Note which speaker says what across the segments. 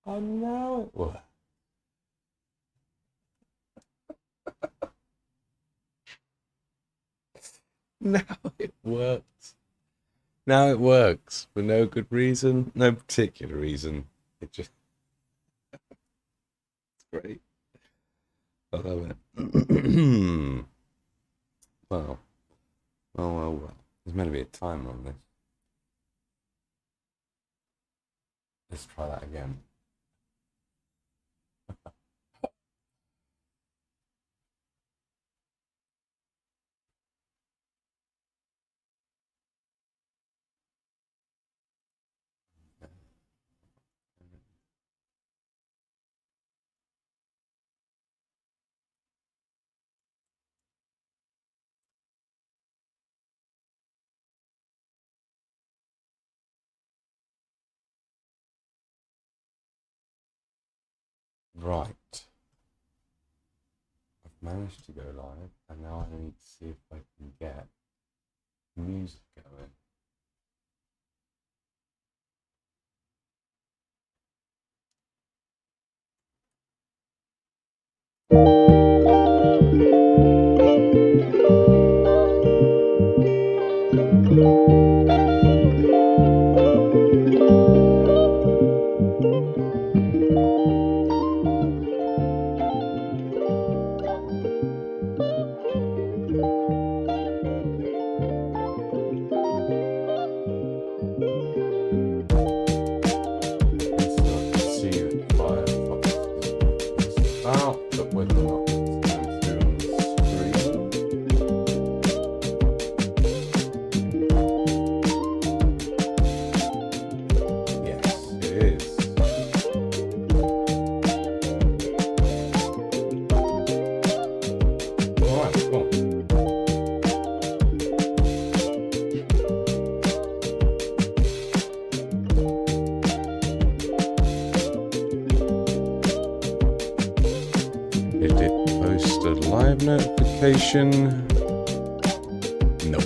Speaker 1: Oh, now it works. Now it works. Now it works for no good reason, no particular reason. It just, it's great. I love it. Well. There's meant to be a timer on this. Let's try that again. Right. I've managed to go live, and now I need to see if I can get music going. Notification. Nope.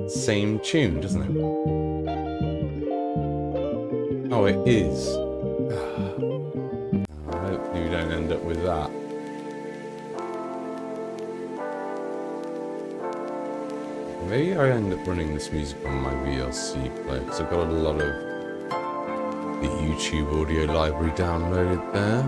Speaker 1: Same tune, doesn't it? Oh, it is. Hopefully we don't end up with that. Maybe I end up running this music on my VLC player because I've got a lot of the YouTube audio library downloaded there.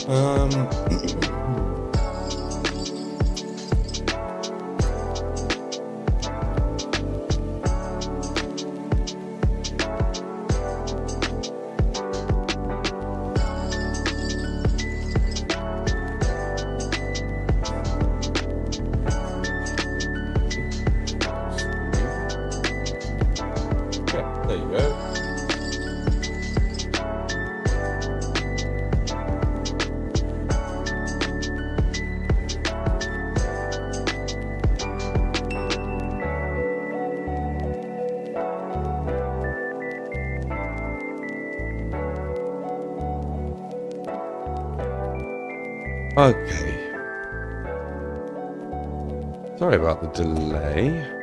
Speaker 1: There you go. Okay. Sorry about the delay.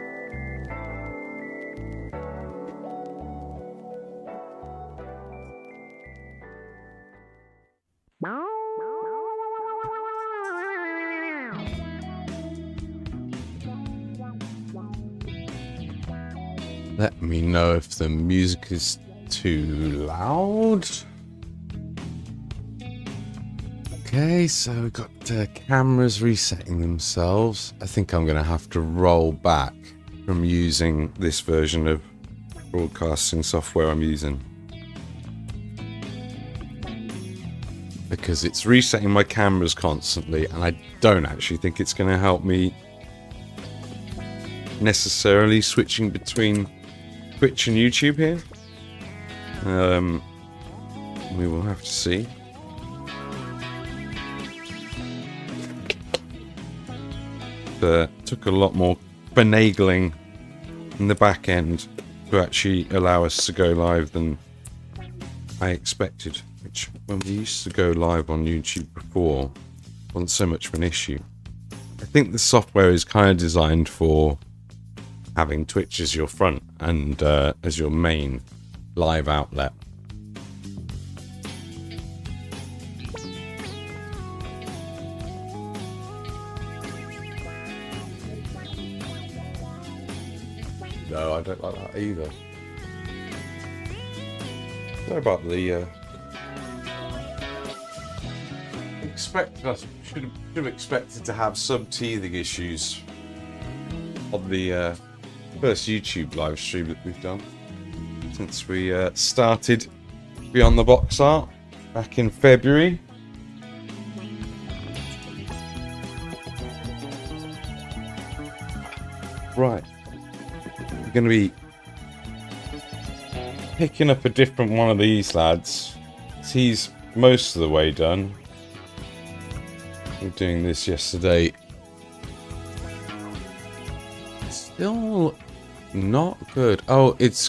Speaker 1: Let me know if the music is too loud. Okay, so we've got cameras resetting themselves. I think I'm going to have to roll back from using this version of broadcasting software I'm using, because it's resetting my cameras constantly, and I don't actually think it's going to help me necessarily switching between Twitch and YouTube here. We will have to see. Took a lot more finagling in the back end to actually allow us to go live than I expected, which when we used to go live on YouTube before wasn't so much of an issue. I think the software is kind of designed for having Twitch as your front and as your main live outlet. No, I don't like that either. Sorry about the should have expected to have some teething issues on the first YouTube live stream that we've done since we started Beyond the Box Art back in February. Right, we're going to be picking up a different one of these lads. He's most of the way done. We were doing this yesterday. Still not good. Oh, it's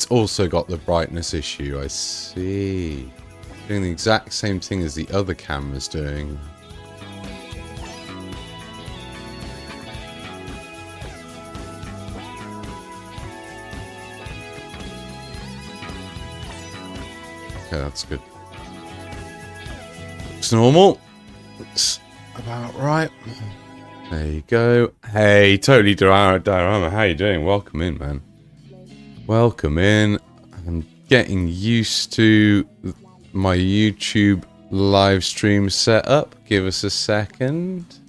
Speaker 1: also got the brightness issue. I see. Doing the exact same thing as the other camera's doing. Okay, that's good. Looks normal. Looks about right. There you go. Hey, totally Diorama. How you doing? Welcome in, man. Welcome in. I'm getting used to my YouTube live stream setup. Give us a second.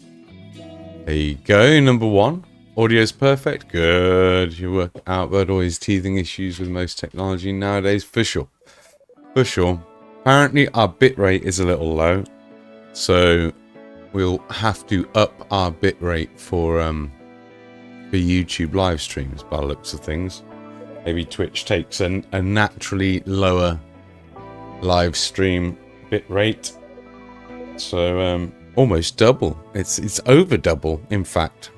Speaker 1: There you go. Number one. Audio's perfect. Good. You work out, but always teething issues with most technology nowadays. For sure. For sure. Apparently our bitrate is a little low, so we'll have to up our bitrate for YouTube live streams by the looks of things. Maybe Twitch takes a naturally lower live stream bitrate, so almost double. It's over double, in fact,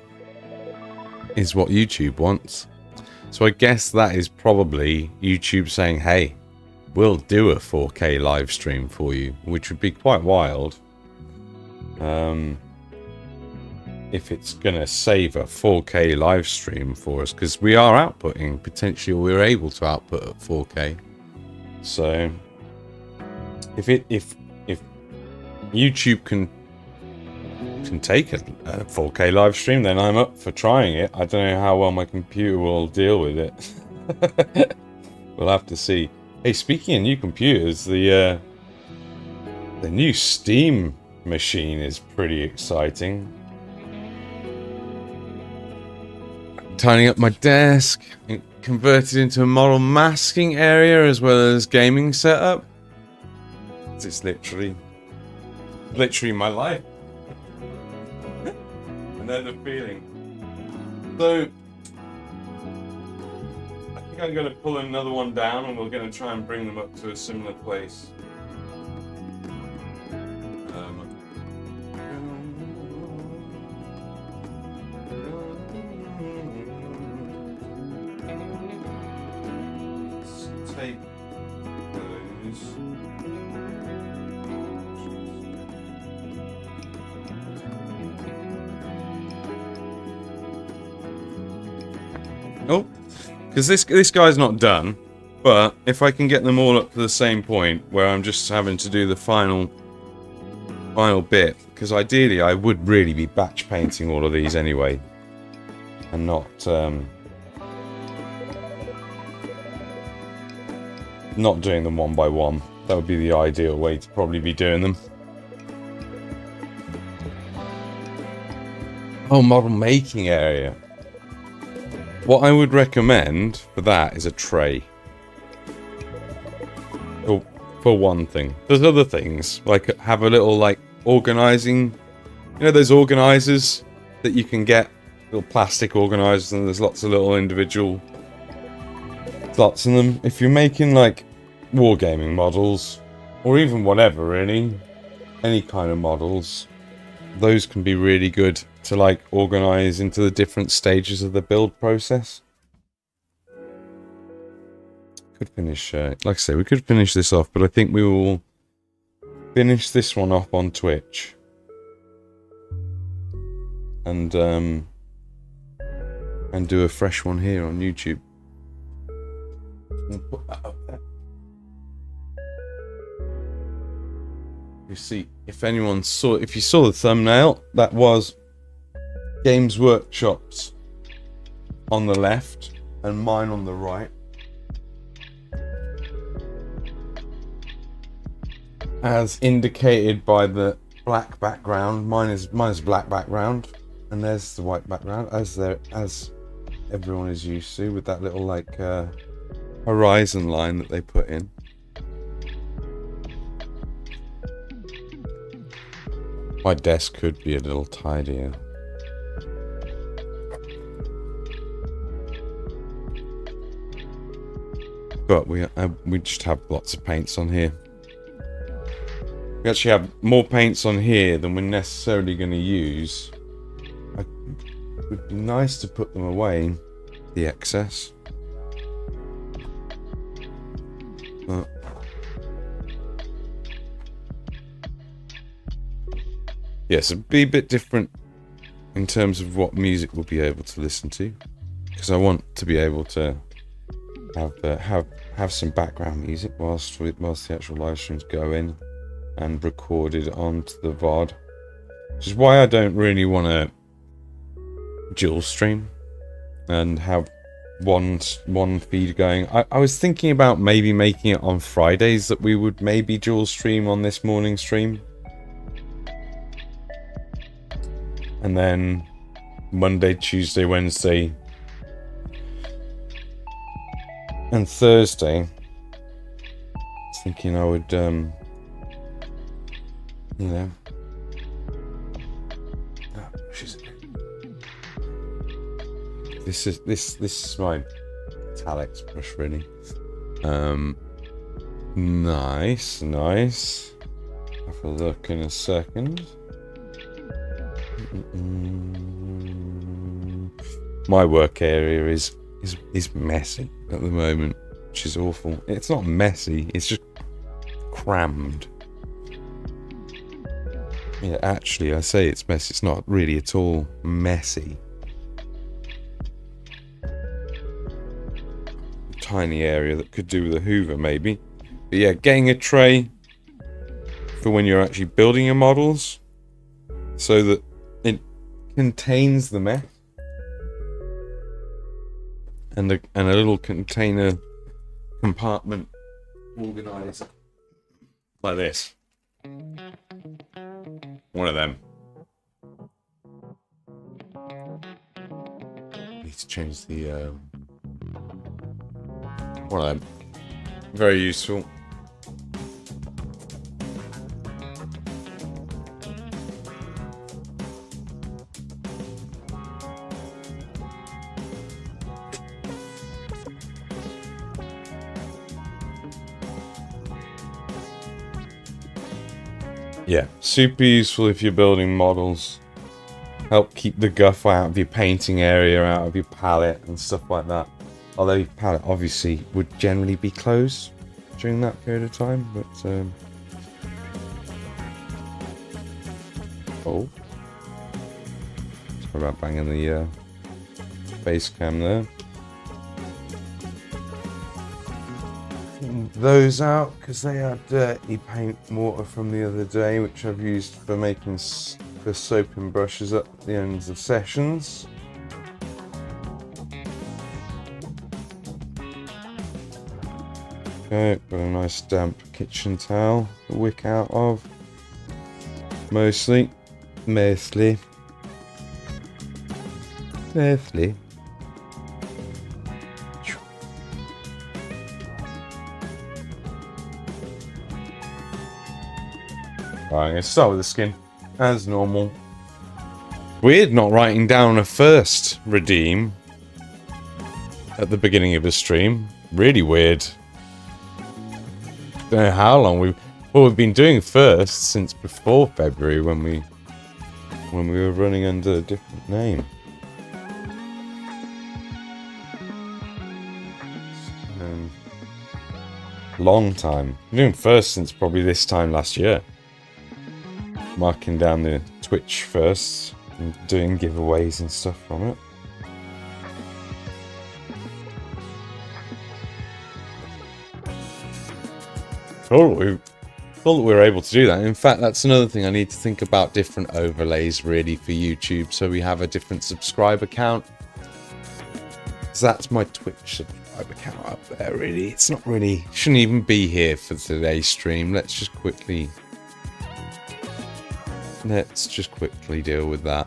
Speaker 1: is what YouTube wants. So I guess that is probably YouTube saying, hey, we'll do a 4K live stream for you, which would be quite wild. If it's gonna save a 4K live stream for us, because we are outputting, potentially we're able to output at 4K. So if YouTube can take a 4K live stream, then I'm up for trying it. I don't know how well my computer will deal with it. We'll have to see. Hey, speaking of new computers, the The new Steam machine is pretty exciting. Tidying up my desk, converted into a model masking area as well as gaming setup. It's literally my life. And then the feeling. So I think I'm going to pull another one down and we're going to try and bring them up to a similar place. Let's take those. Oh, because this guy's not done, but if I can get them all up to the same point where I'm just having to do the final bit, because ideally I would really be batch painting all of these anyway, and not doing them one by one. That would be the ideal way to probably be doing them. Oh, model making area. What I would recommend for that is a tray. For one thing. There's other things, like have a little like organizing, you know those organizers that you can get, little plastic organizers, and there's lots of little individual slots in them. If you're making like wargaming models, or even whatever really, any kind of models, those can be really good to like organize into the different stages of the build process. Could finish, like I say, we could finish this off, but I think we will finish this one off on Twitch. And do a fresh one here on YouTube. We'll put that up there. You see, if you saw the thumbnail, that was Games Workshop's on the left and mine on the right. As indicated by the black background, mine is black background, and there's the white background, as everyone is used to, with that little like horizon line that they put in. My desk could be a little tidier. But we just have lots of paints on here. We actually have more paints on here than we're necessarily going to use. It would be nice to put them away, the excess. But yes, it'd be a bit different in terms of what music we'll be able to listen to, because I want to be able to have some background music whilst the actual live stream's going, and recorded onto the VOD, which is why I don't really want to dual stream and have one feed going. I was thinking about maybe making it on Fridays, that we would maybe dual stream on this morning stream, and then Monday, Tuesday, Wednesday and Thursday, I was thinking I would you know, this is my Talix brush really. Nice. Have a look in a second. My work area is messy at the moment, which is awful. It's not messy, it's just crammed. Yeah, actually, I say it's messy. It's not really at all messy. Tiny area that could do with a hoover, maybe. But yeah, getting a tray for when you're actually building your models, so that it contains the mess, and a little container compartment organizer like this. One of them. Need to change the one of them. Very useful. Yeah, super useful if you're building models. Help keep the guff out of your painting area, out of your palette and stuff like that. Although your palette obviously would generally be closed during that period of time, but oh, sorry about banging the base cam there. Those out because they are dirty paint water from the other day, which I've used for making for soaping brushes up the ends of sessions. Okay, got a nice damp kitchen towel to wick out of. Mostly. Right, I'm going to start with the skin, as normal. Weird not writing down a first redeem at the beginning of a stream. Really weird. Don't know how long we've been doing first since before February when we were running under a different name. Long time. We're doing first since probably this time last year. Marking down the Twitch first and doing giveaways and stuff from it. Cool that we were able to do that. In fact, that's another thing. I need to think about different overlays really for YouTube, so we have a different subscriber count. So that's my Twitch subscriber count up there. Really, it's not really, shouldn't even be here for today's stream. Let's just quickly deal with that.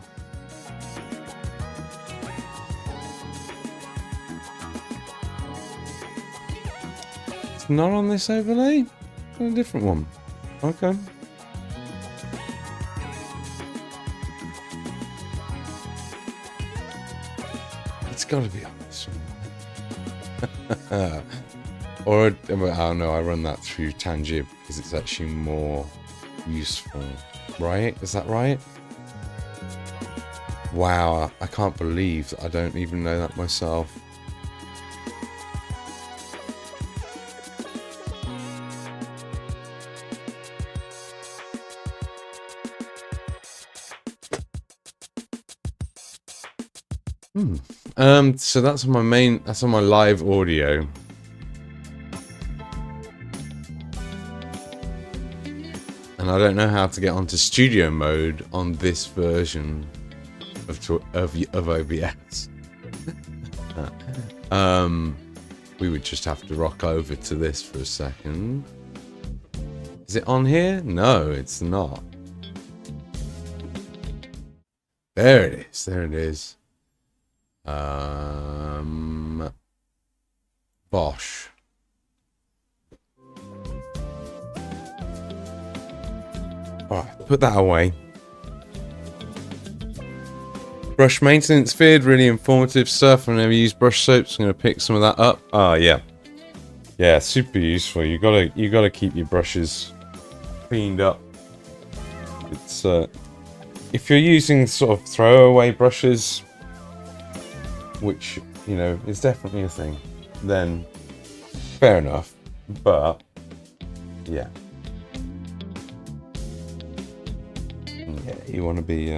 Speaker 1: It's not on this overlay? A different one. Okay. It's got to be on this one. Or, I don't know, I run that through Tangib because it's actually more useful. Right? Is that right? Wow, I can't believe that I don't even know that myself. So that's on my live audio. And I don't know how to get onto studio mode on this version of OBS. We would just have to rock over to this for a second. Is it on here? No, it's not. There it is. There it is. Bosh. Alright, put that away. Brush maintenance vid, really informative stuff. I've never used brush soaps. I'm gonna pick some of that up. Oh yeah. Yeah, super useful. You gotta keep your brushes cleaned up. It's if you're using sort of throwaway brushes, which, you know, is definitely a thing, then fair enough. But yeah. Yeah, you want to be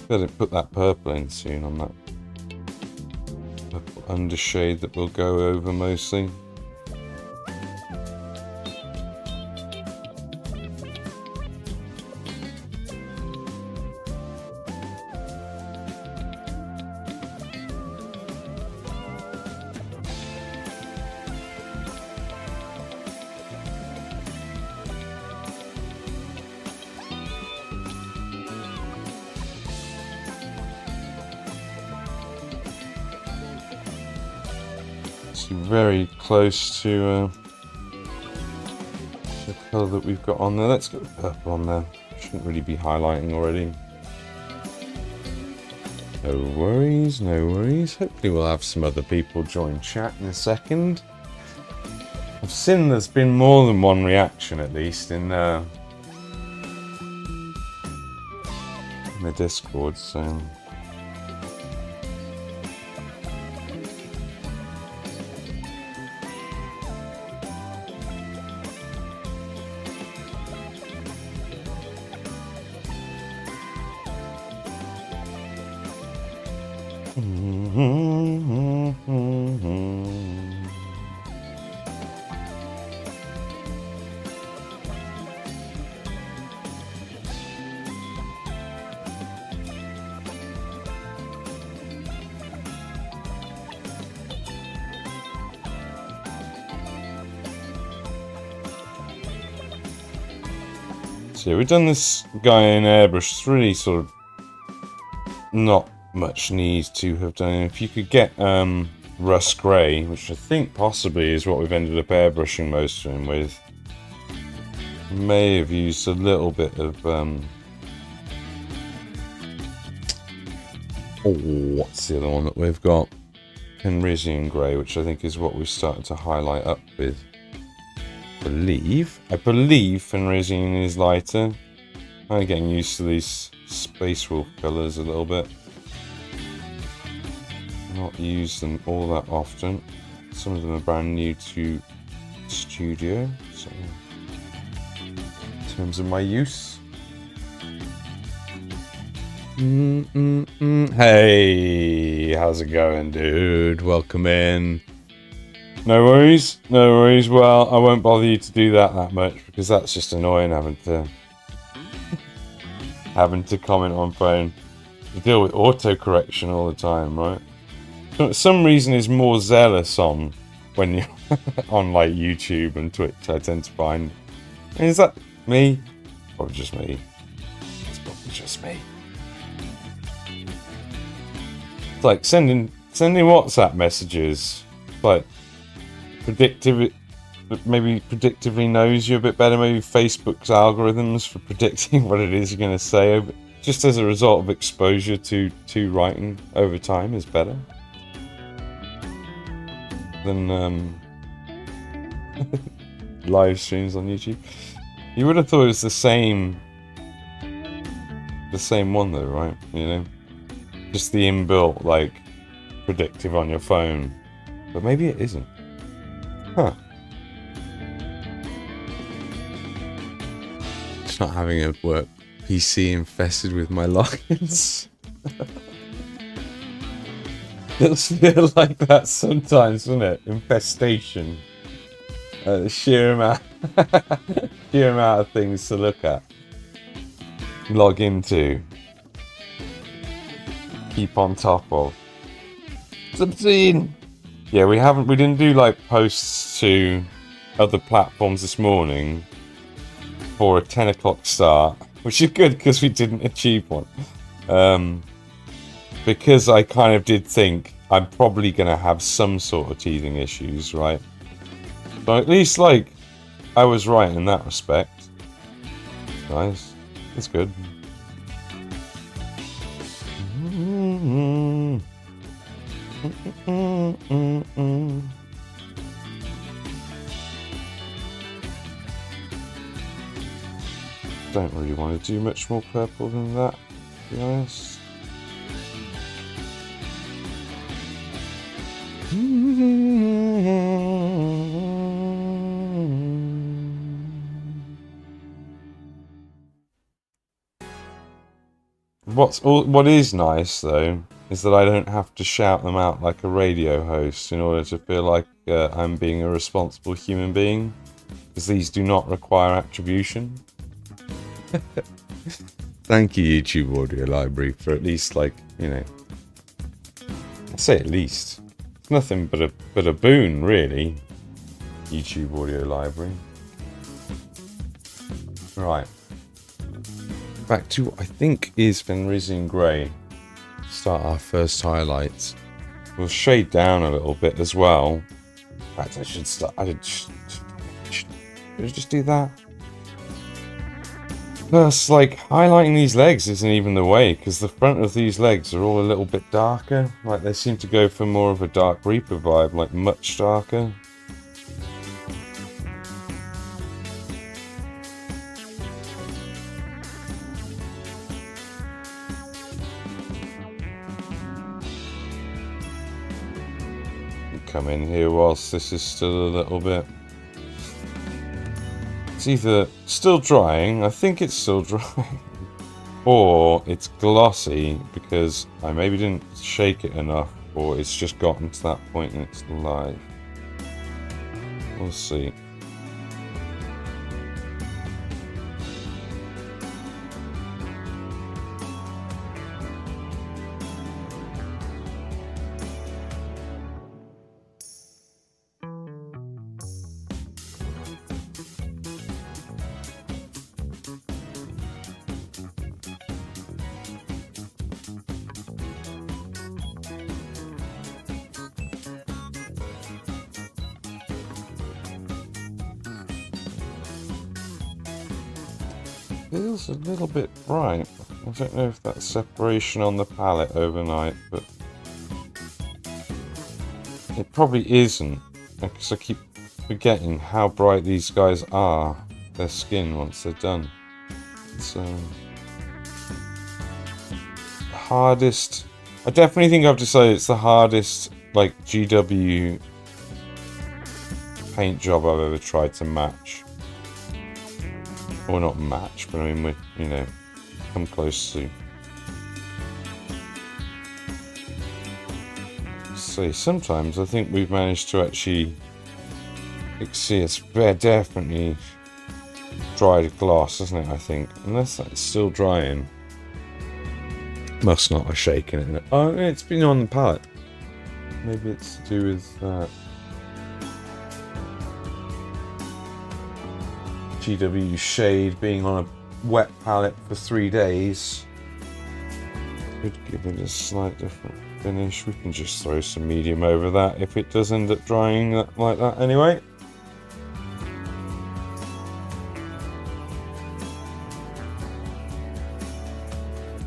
Speaker 1: better put that purple in soon on that purple undershade that will go over mostly. Obviously very close to the colour that we've got on there. Let's get the purple on there. Shouldn't really be highlighting already. No worries, no worries. Hopefully we'll have some other people join chat in a second. I've seen there's been more than one reaction at least in the Discord, so... So yeah, we've done this guy in airbrush. It's really sort of not much need to have done. If you could get rust grey, which I think possibly is what we've ended up airbrushing most of him with, may have used a little bit of what's the other one that we've got? Penrisian grey, which I think is what we've started to highlight up with. I believe Fenrisian is lighter. I'm getting used to these Space Wolf colours a little bit. Not used them all that often. Some of them are brand new to Studio, so in terms of my use. Hey, how's it going, dude? Welcome in. No worries, no worries. Well, I won't bother you to do that much because that's just annoying having to comment on phone. You deal with autocorrection all the time, right? For some reason, is more zealous on when you're on like YouTube and Twitch. I tend to find. Is that me? Probably just me. It's probably just me. It's like sending WhatsApp messages, like. Maybe predictively knows you a bit better. Maybe Facebook's algorithms for predicting what it is you're going to say, just as a result of exposure to writing over time, is better than live streams on YouTube. You would have thought it was the same one though, right? You know, just the inbuilt like predictive on your phone, but maybe it isn't. Huh. Just not having a work PC infested with my logins. It'll feel like that sometimes, doesn't it? Infestation. The sheer amount of things to look at. Log into. Keep on top of. It's obscene. Yeah, we didn't do like posts to other platforms this morning for a 10 o'clock start, which is good because we didn't achieve one. Because I kind of did think I'm probably going to have some sort of teething issues, right? But at least like I was right in that respect. Nice. That's good. Don't really want to do much more purple than that, to be honest. What is nice though is that I don't have to shout them out like a radio host in order to feel like I'm being a responsible human being, because these do not require attribution. Thank you, YouTube Audio Library, for at least, like, you know, I say at least. It's nothing but a boon, really. YouTube Audio Library. Right. Back to what I think is Fenrisian Grey. Start our first highlights. We'll shade down a little bit as well. fact, I should start. Should I just do that? Plus, like, highlighting these legs isn't even the way, because the front of these legs are all a little bit darker. Like, they seem to go for more of a Dark Reaper vibe, like, much darker. Come in here whilst this is still a little bit. It's either still drying, I think it's still drying, or it's glossy because I maybe didn't shake it enough, or it's just gotten to that point and it's live. We'll see. Feels a little bit bright. I don't know if that's separation on the palette overnight, but it probably isn't, because I keep forgetting how bright these guys are, their skin, once they're done. It's the hardest. I definitely think I've decided it's the hardest, like, GW paint job I've ever tried to match. Or not match, but I mean, we, you know, come close to. See, sometimes I think we've managed to actually, you can see it's definitely dried gloss, isn't it? I think, unless that's still drying. Must not have shaken it. Oh, it's been on the palette. Maybe it's to do with that. GW shade being on a wet palette for 3 days could give it a slight different finish. We can just throw some medium over that if it does end up drying like that anyway.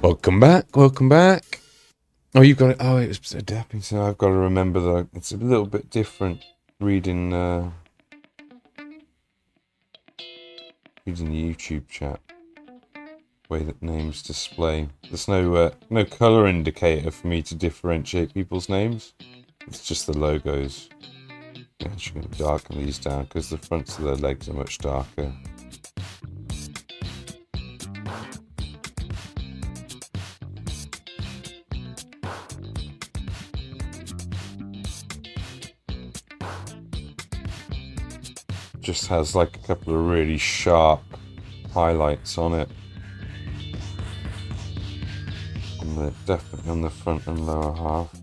Speaker 1: Welcome back, welcome back. Oh, you got it. Oh, it was adapting, so I've got to remember that it's a little bit different reading the YouTube chat, way that names display. There's no color indicator for me to differentiate people's names. It's just the logos. Yeah, I'm just going to darken these down because the fronts of their legs are much darker. Just has like a couple of really sharp highlights on it. Definitely on the front and lower half.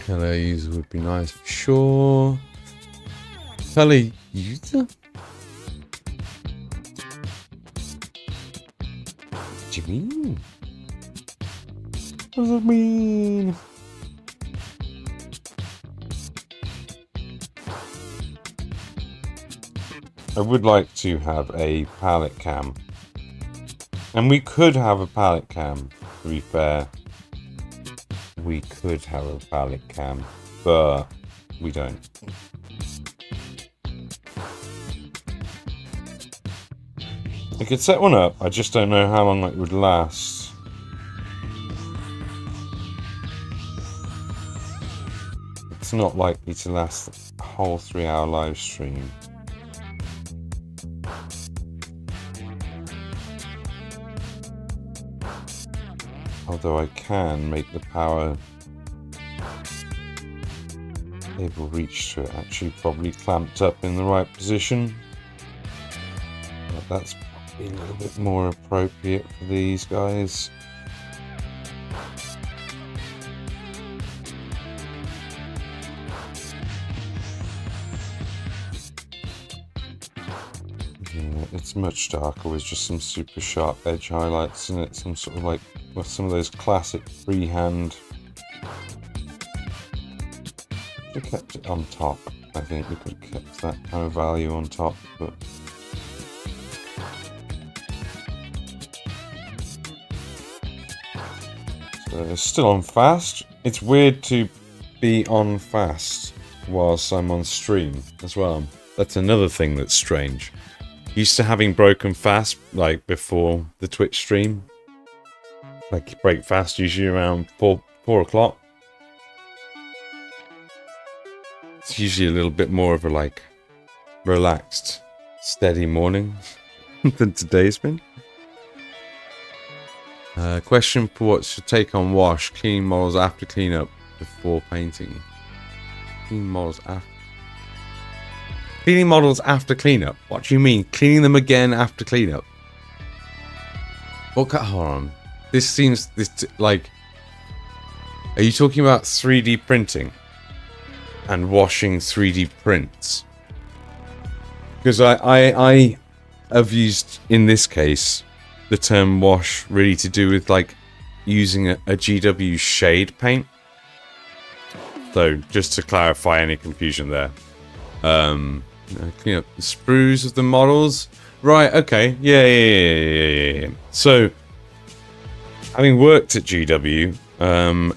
Speaker 1: Colors would be nice for sure. Color user? What do you mean? What does it mean? I would like to have a palette cam. And we could have a palette cam, to be fair. We could have a palette cam, but we don't. I could set one up, I just don't know how long it would last. It's not likely to last a whole 3-hour live stream. Although I can make the power Cable reach to it actually probably clamped up in the right position. But that's probably a little bit more appropriate for these guys. It's much darker with just some super sharp edge highlights in it. Some sort of like, well, some of those classic freehand. Should have kept it on top. I think we could have kept that kind of value on top, but so it's still on fast. It's weird to be on fast whilst I'm on stream as well. That's another thing that's strange. Used to having broken fast, like before the Twitch stream. Like break fast usually around 4 o'clock. It's usually a little bit more of a like relaxed, steady morning than today's been. Question for what's your take on wash? Cleaning models after cleanup before painting. Cleaning models after. Cleaning models after cleanup? What do you mean? Cleaning them again after cleanup? What? Hold on. This seems like. Are you talking about 3D printing and washing 3D prints? Because I have used in this case the term wash really to do with like using a GW shade paint. So just to clarify any confusion there. Clean up the sprues of the models. Right, okay. Yeah. So, having worked at GW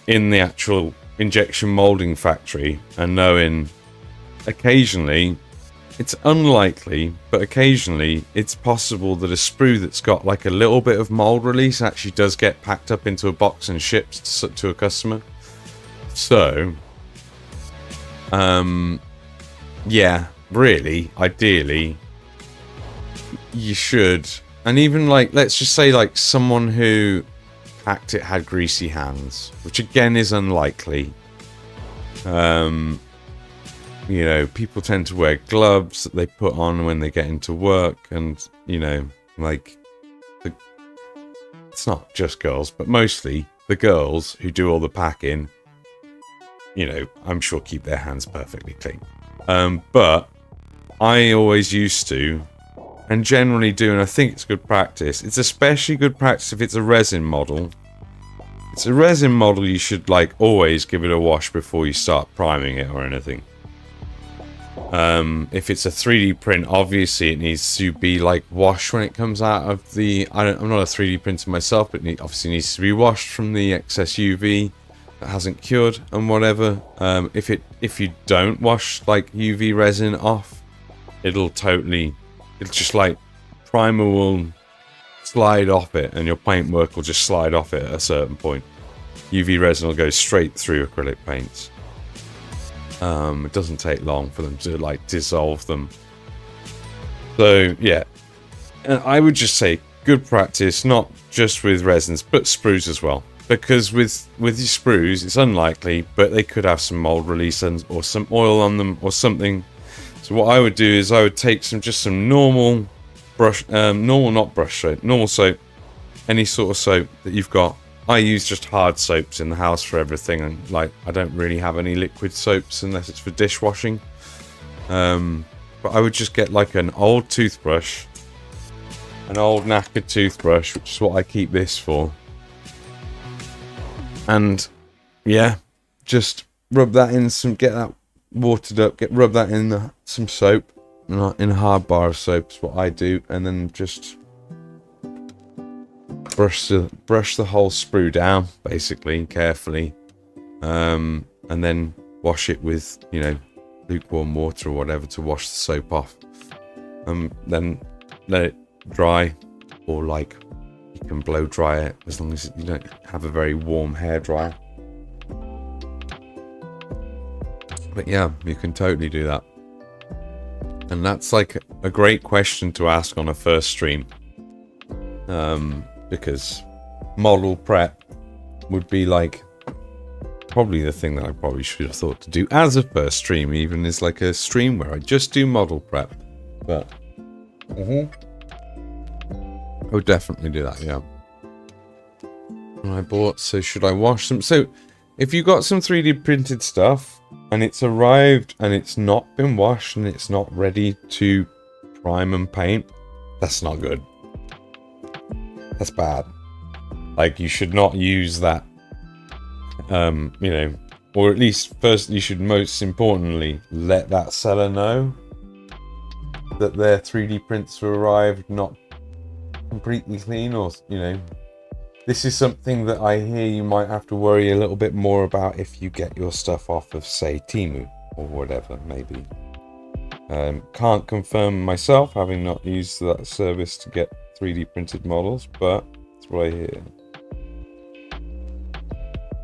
Speaker 1: in the actual injection molding factory and knowing occasionally, it's unlikely, but occasionally it's possible that a sprue that's got like a little bit of mold release actually does get packed up into a box and shipped to a customer. So, yeah. Really, ideally, you should. And even like, let's just say like someone who packed it had greasy hands, which again is unlikely. You know, people tend to wear gloves that they put on when they get into work, and you know, like it's not just girls, but mostly the girls who do all the packing, you know, I'm sure keep their hands perfectly clean. But I always used to, and generally do, and I think it's good practice. It's especially good practice if it's a resin model. If it's a resin model, you should like always give it a wash before you start priming it or anything. If it's a 3D print, obviously it needs to be like washed when it comes out of the. I'm not a 3D printer myself, but it obviously needs to be washed from the excess UV that hasn't cured and whatever. If you don't wash like UV resin off, it'll just like primer will slide off it and your paintwork will just slide off it at a certain point. UV resin will go straight through acrylic paints. It doesn't take long for them to like dissolve them. So yeah, and I would just say good practice, not just with resins but sprues as well, because with your sprues it's unlikely, but they could have some mold release or some oil on them or something. So what I would do is I would take some normal brush, normal soap, any sort of soap that you've got. I use just hard soaps in the house for everything, and like I don't really have any liquid soaps unless it's for dishwashing. But I would just get like an old toothbrush, an old knackered toothbrush, which is what I keep this for. And yeah, just rub that in get that watered up, rub that in some soap, in a hard bar of soap is what I do, and then just brush the whole sprue down basically carefully, and then wash it with, you know, lukewarm water or whatever to wash the soap off. Then let it dry, or like you can blow dry it as long as you don't have a very warm hairdryer. But yeah, you can totally do that. And that's like a great question to ask on a first stream. Because model prep would be like probably the thing that I probably should have thought to do as a first stream, even is like a stream where I just do model prep. But I would definitely do that, yeah. And I bought, so should I wash them? So if you got some 3D printed stuff and it's arrived and it's not been washed and it's not ready to prime and paint, that's not good. That's bad. Like, you should not use that, you know, or at least first you should most importantly let that seller know that their 3D prints have arrived not completely clean, or, you know, this is something that I hear you might have to worry a little bit more about if you get your stuff off of, say, Temu or whatever, maybe. Can't confirm myself, having not used that service to get 3D printed models, but that's what I hear.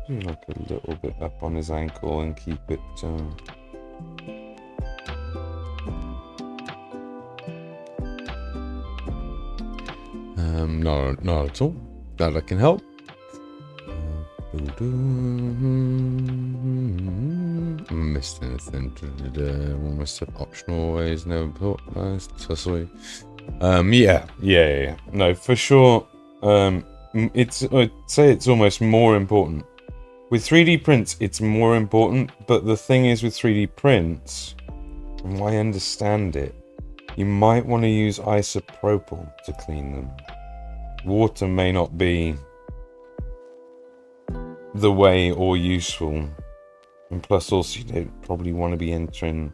Speaker 1: Do like a little bit up on his ankle and keep it. Not at all. Glad I can help. Missed anything? Almost said optional ways. Never put nice. Yeah. No, for sure. I'd say it's almost more important. With 3D prints, it's more important. But the thing is, with 3D prints, from what I understand it, you might want to use isopropyl to clean them. Water may not be the way or useful, and plus also you don't probably want to be entering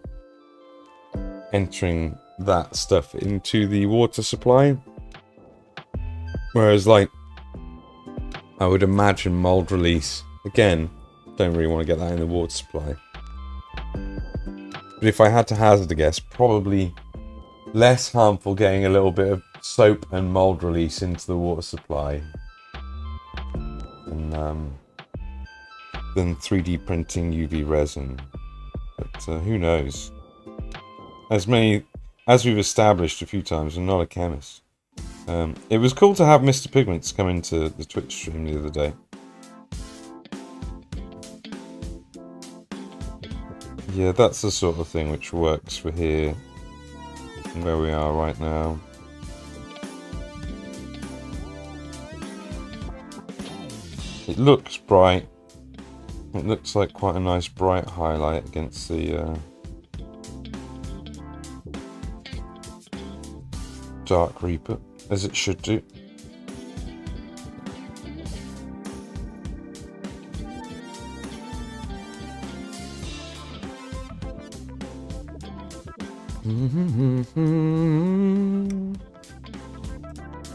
Speaker 1: that stuff into the water supply. Whereas, like, I would imagine mold release, again, don't really want to get that in the water supply. But if I had to hazard a guess, probably less harmful getting a little bit of soap and mold release into the water supply than 3D printing UV resin. But who knows? As we've established a few times, I'm not a chemist. It was cool to have Mr. Pigments come into the Twitch stream the other day. Yeah, that's the sort of thing which works for here, where we are right now. It looks bright. It looks like quite a nice bright highlight against the Dark Reaper, as it should do.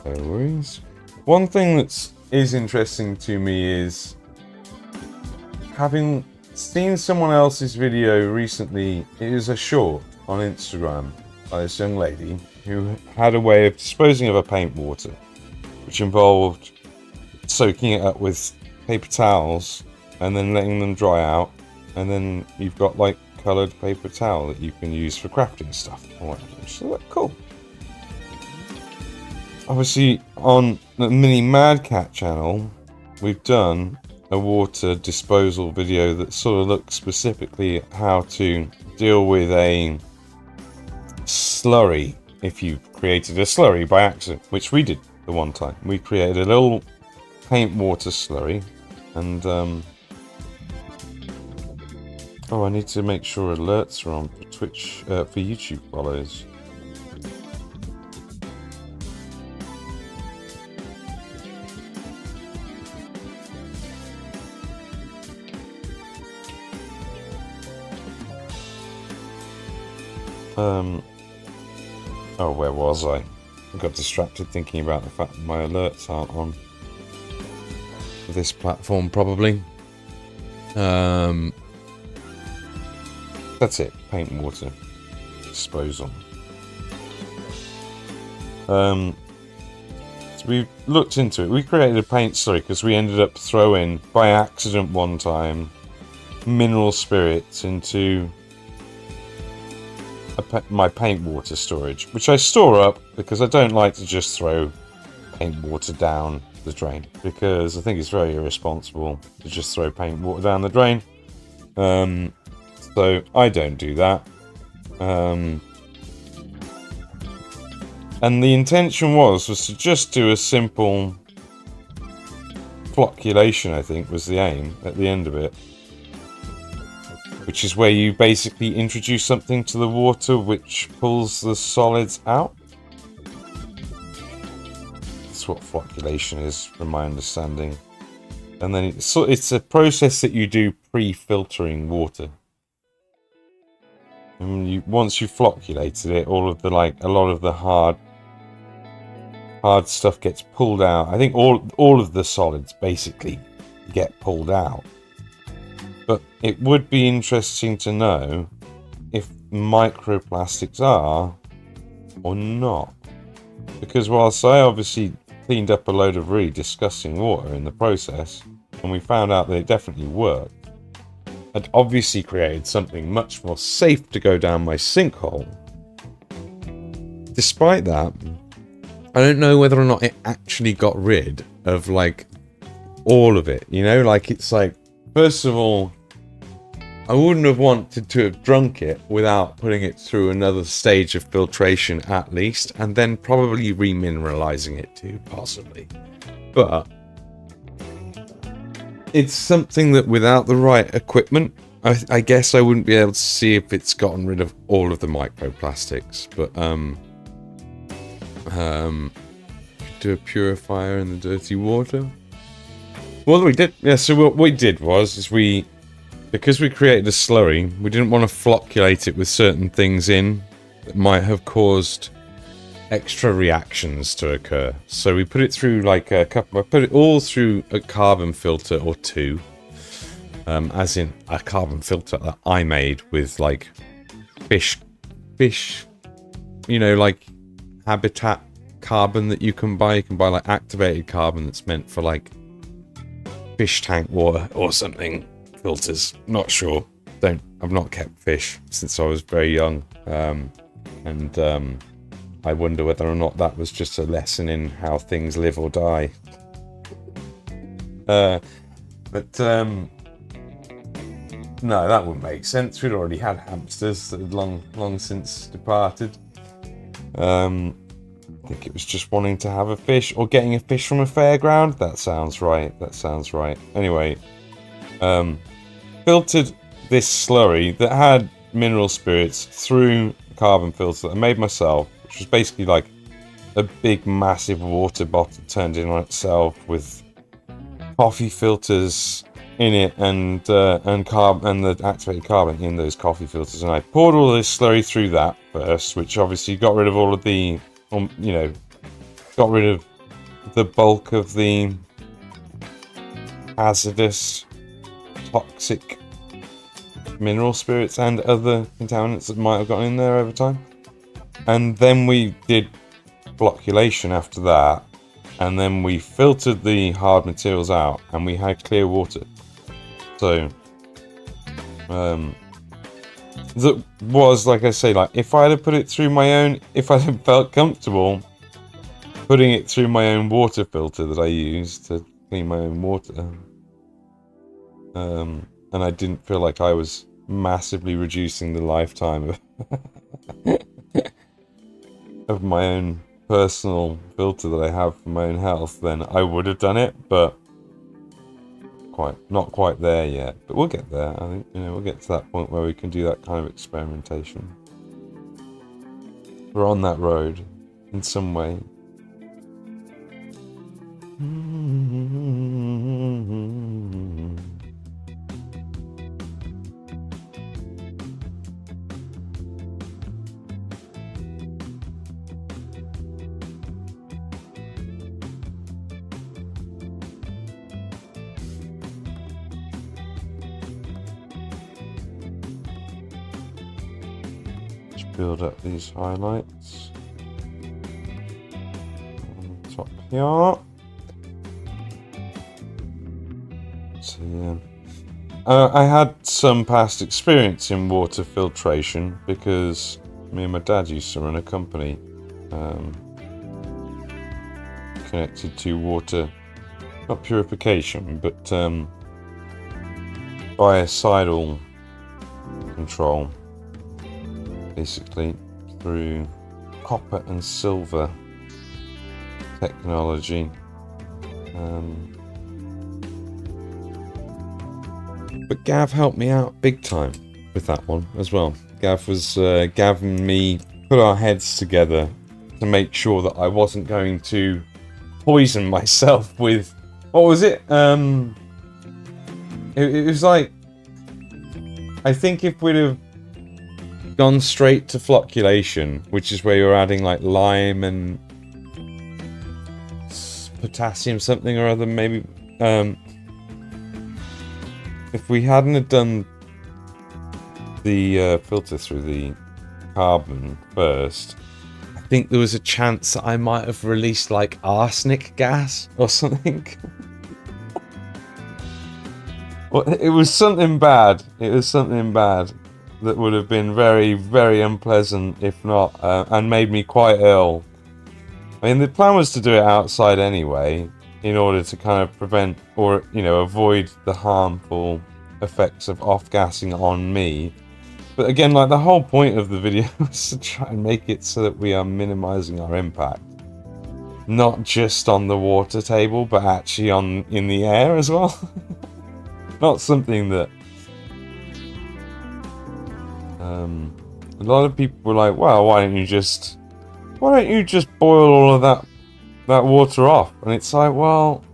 Speaker 1: No worries. One thing that is interesting to me is having seen someone else's video recently. It was a short on Instagram by this young lady who had a way of disposing of her paint water, which involved soaking it up with paper towels and then letting them dry out, and then you've got like coloured paper towel that you can use for crafting stuff or whatever. So that's cool. Obviously, on the Mini Mad Cat channel, we've done a water disposal video that sort of looks specifically at how to deal with a slurry if you've created a slurry by accident, which we did the one time. We created a little paint water slurry, and oh, I need to make sure alerts are on for Twitch, for YouTube follows. Oh, where was I? I got distracted thinking about the fact that my alerts aren't on for this platform, probably. That's it. Paint water disposal. So we looked into it. We created a paint slurry because we ended up throwing, by accident one time, mineral spirits into my paint water storage, which I store up because I don't like to just throw paint water down the drain, because I think it's very irresponsible to just throw paint water down the drain. So I don't do that. And the intention was to just do a simple flocculation, I think, was the aim at the end of it. Which is where you basically introduce something to the water which pulls the solids out. That's what flocculation is, from my understanding. And then it's a process that you do pre-filtering water. And once you've flocculated it, all of the a lot of the hard stuff gets pulled out. I think all of the solids basically get pulled out. But it would be interesting to know if microplastics are or not. Because whilst I obviously cleaned up a load of really disgusting water in the process, and we found out that it definitely worked, I'd obviously created something much more safe to go down my sinkhole. Despite that, I don't know whether or not it actually got rid of, all of it, you know? It's first of all, I wouldn't have wanted to have drunk it without putting it through another stage of filtration at least, and then probably remineralizing it too, possibly. But it's something that without the right equipment, I guess I wouldn't be able to see if it's gotten rid of all of the microplastics. But do a purifier in the dirty water. What we did, yeah. So what we did was because we created a slurry, we didn't want to flocculate it with certain things in that might have caused extra reactions to occur. So we put it through I put it all through a carbon filter or two, as in a carbon filter that I made with fish, you know, habitat carbon that you can buy. You can buy activated carbon that's meant for fish tank water or something. Filters, not sure. I've not kept fish since I was very young, and I wonder whether or not that was just a lesson in how things live or die. No, that wouldn't make sense. We'd already had hamsters that had long since departed. I think it was just wanting to have a fish or getting a fish from a fairground. That sounds right. Anyway, filtered this slurry that had mineral spirits through a carbon filter that I made myself, which was basically a big massive water bottle turned in on itself with coffee filters in it and the activated carbon in those coffee filters. And I poured all this slurry through that first, which obviously got rid of all of the got rid of the bulk of the hazardous, toxic mineral spirits and other contaminants that might have gotten in there over time. And then we did flocculation after that, and then we filtered the hard materials out, and we had clear water. So that was, like I say, if I'd have put it through my own, if I'd have felt comfortable putting it through my own water filter that I use to clean my own water, and I didn't feel like I was massively reducing the lifetime of my own personal filter that I have for my own health, then I would have done it, but not quite there yet. But we'll get there. I think we'll get to that point where we can do that kind of experimentation. We're on that road in some way. Build up these highlights on the top here. So yeah, I had some past experience in water filtration because me and my dad used to run a company connected to water not purification, but biocidal control, basically through copper and silver technology. But Gav helped me out big time with that one as well. Gav was Gav and me put our heads together to make sure that I wasn't going to poison myself with, what was it? It was like, I think if we'd have gone straight to flocculation, which is where you're adding like lime and potassium something or other, maybe, if we hadn't have done the filter through the carbon first, I think there was a chance that I might have released like arsenic gas or something. Well, it was something bad. It was something bad that would have been very, very unpleasant, if not, and made me quite ill. I mean, the plan was to do it outside anyway, in order to kind of prevent or, you know, avoid the harmful effects of off-gassing on me. But again, like, the whole point of the video was to try and make it so that we are minimizing our impact. Not just on the water table, but actually in the air as well. Not something that a lot of people were like, well, why don't you just boil all of that water off? And it's like, well,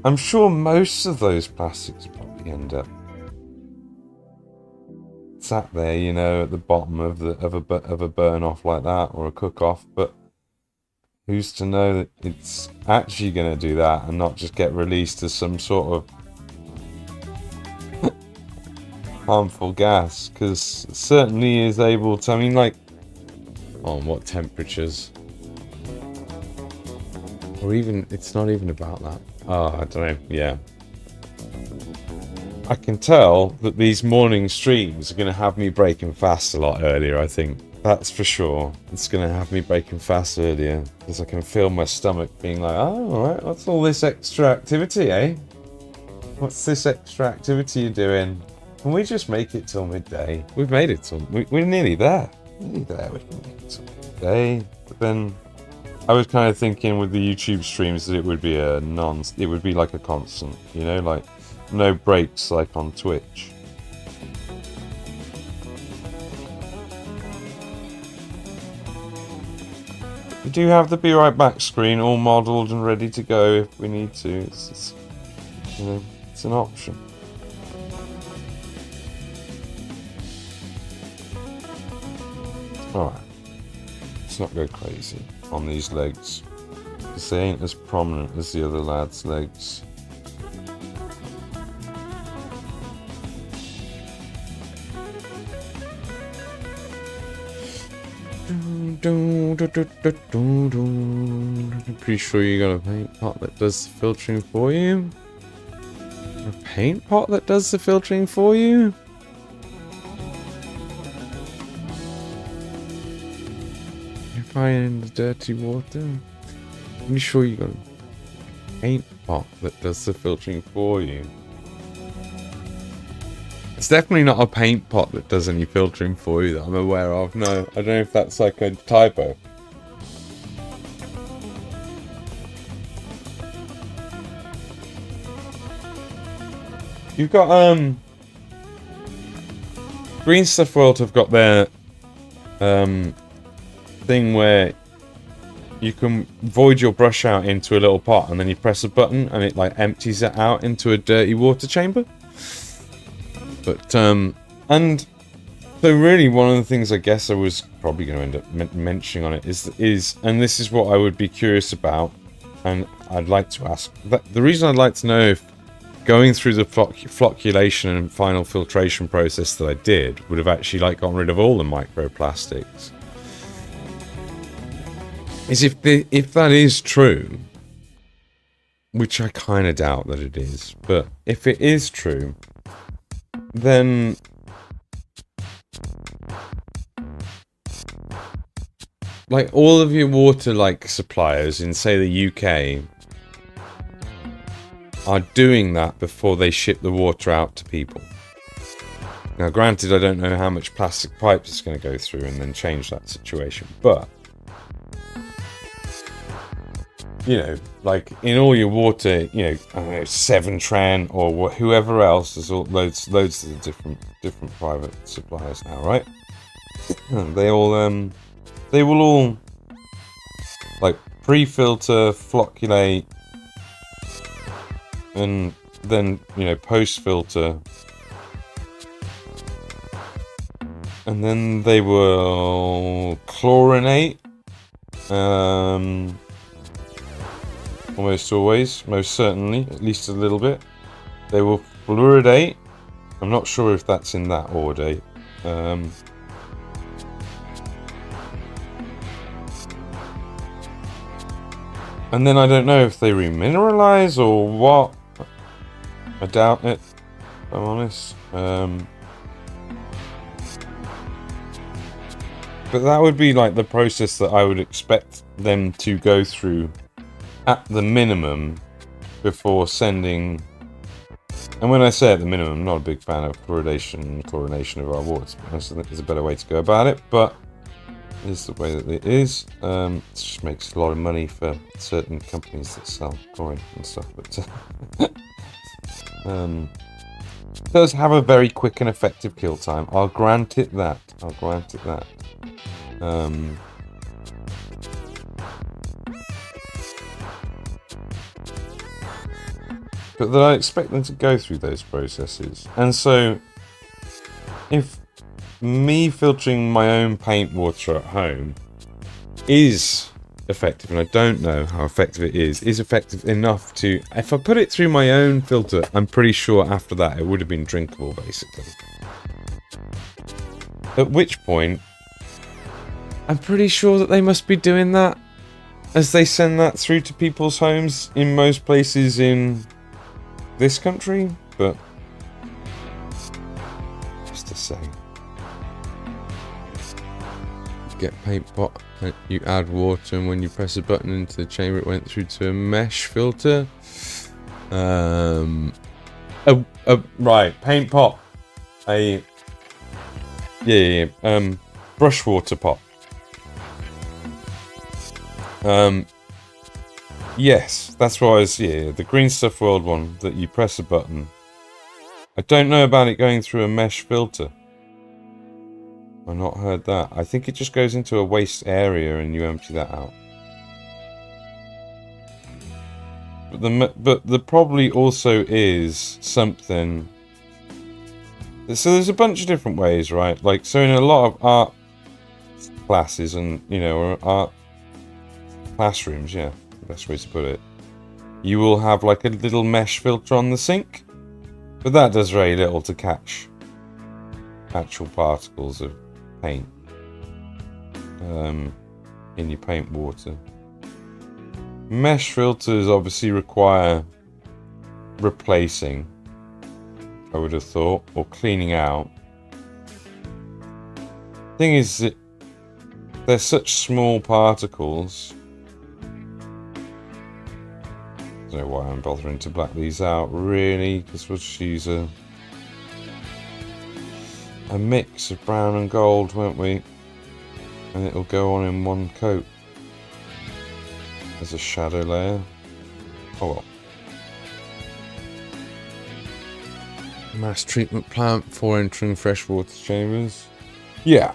Speaker 1: I'm sure most of those plastics probably end up sat there, you know, at the bottom of a burn off like that, or a cook off. But who's to know that it's actually going to do that and not just get released as some sort of harmful gas? Because it certainly is able to, I mean, like, on what temperatures? Or even, it's not even about that. Oh, I don't know, yeah. I can tell that these morning streams are going to have me breaking fast a lot earlier, I think. That's for sure. It's going to have me breaking fast earlier, because I can feel my stomach being like, oh, alright, what's all this extra activity, eh? What's this extra activity you're doing? Can we just make it till midday? We've made it till... We're nearly there. Nearly there. We can make it till midday. But then I was kind of thinking with the YouTube streams that it would be it would be like a constant, you know, like no breaks like on Twitch. We do have the Be Right Back screen all modelled and ready to go if we need to. It's you know, it's an option. Alright, let's not go crazy on these legs, because they ain't as prominent as the other lad's legs. Pretty sure you got a paint pot that does the filtering for you? A paint pot that does the filtering for you? If I in the dirty water? Pretty sure you got a paint pot that does the filtering for you. It's definitely not a paint pot that does any filtering for you that I'm aware of. No, I don't know if that's like a typo. You've got, Green Stuff World have got their, thing where you can void your brush out into a little pot and then you press a button and it like empties it out into a dirty water chamber. But, and so really one of the things I guess I was probably going to end up mentioning on it is, and this is what I would be curious about, and I'd like to ask, the reason I'd like to know if going through the flocculation and final filtration process that I did would have actually like gotten rid of all the microplastics, is if that is true, which I kind of doubt that it is, but if it is true, then like all of your water like suppliers in say the UK are doing that before they ship the water out to people. Now, granted, I don't know how much plastic pipes it's going to go through and then change that situation, but you know, like in all your water, you know, I don't know, Severn Trent or whoever else, there's all loads of different private suppliers now, right? They will all like pre-filter, flocculate, and then, you know, post-filter, and then they will chlorinate, almost always, most certainly, at least a little bit. They will fluoridate. I'm not sure if that's in that order. And then I don't know if they remineralize or what. I doubt it, if I'm honest. But that would be like the process that I would expect them to go through at the minimum before sending. And when I say at the minimum, I'm not a big fan of chlorination of our waters. I think there's a better way to go about it, but this is the way that it is. It just makes a lot of money for certain companies that sell chlorine and stuff. But it does have a very quick and effective kill time. I'll grant it that. But that I expect them to go through those processes. And so, if me filtering my own paint water at home is effective, and I don't know how effective it is effective enough to, if I put it through my own filter, I'm pretty sure after that it would have been drinkable, basically. At which point, I'm pretty sure that they must be doing that as they send that through to people's homes in most places in this country, but just to say. Get paint pot, you add water, and when you press a button into the chamber it went through to a mesh filter. Right, paint pot. Brush water pot. Yes, that's what I was, the Green Stuff World one, that you press a button. I don't know about it going through a mesh filter. I've not heard that. I think it just goes into a waste area and you empty that out. But there probably also is something. So there's a bunch of different ways, right? Like, so in a lot of art classes and, you know, or art classrooms, yeah, best way to put it, you will have like a little mesh filter on the sink, but that does very little to catch actual particles of paint in your paint water. Mesh filters obviously require replacing, I would have thought, or cleaning out. Thing is that they're such small particles. I don't know why I'm bothering to black these out, really, because we'll just use a mix of brown and gold, won't we? And it'll go on in one coat as a shadow layer. Oh well. Mass treatment plant for entering freshwater chambers. Yeah.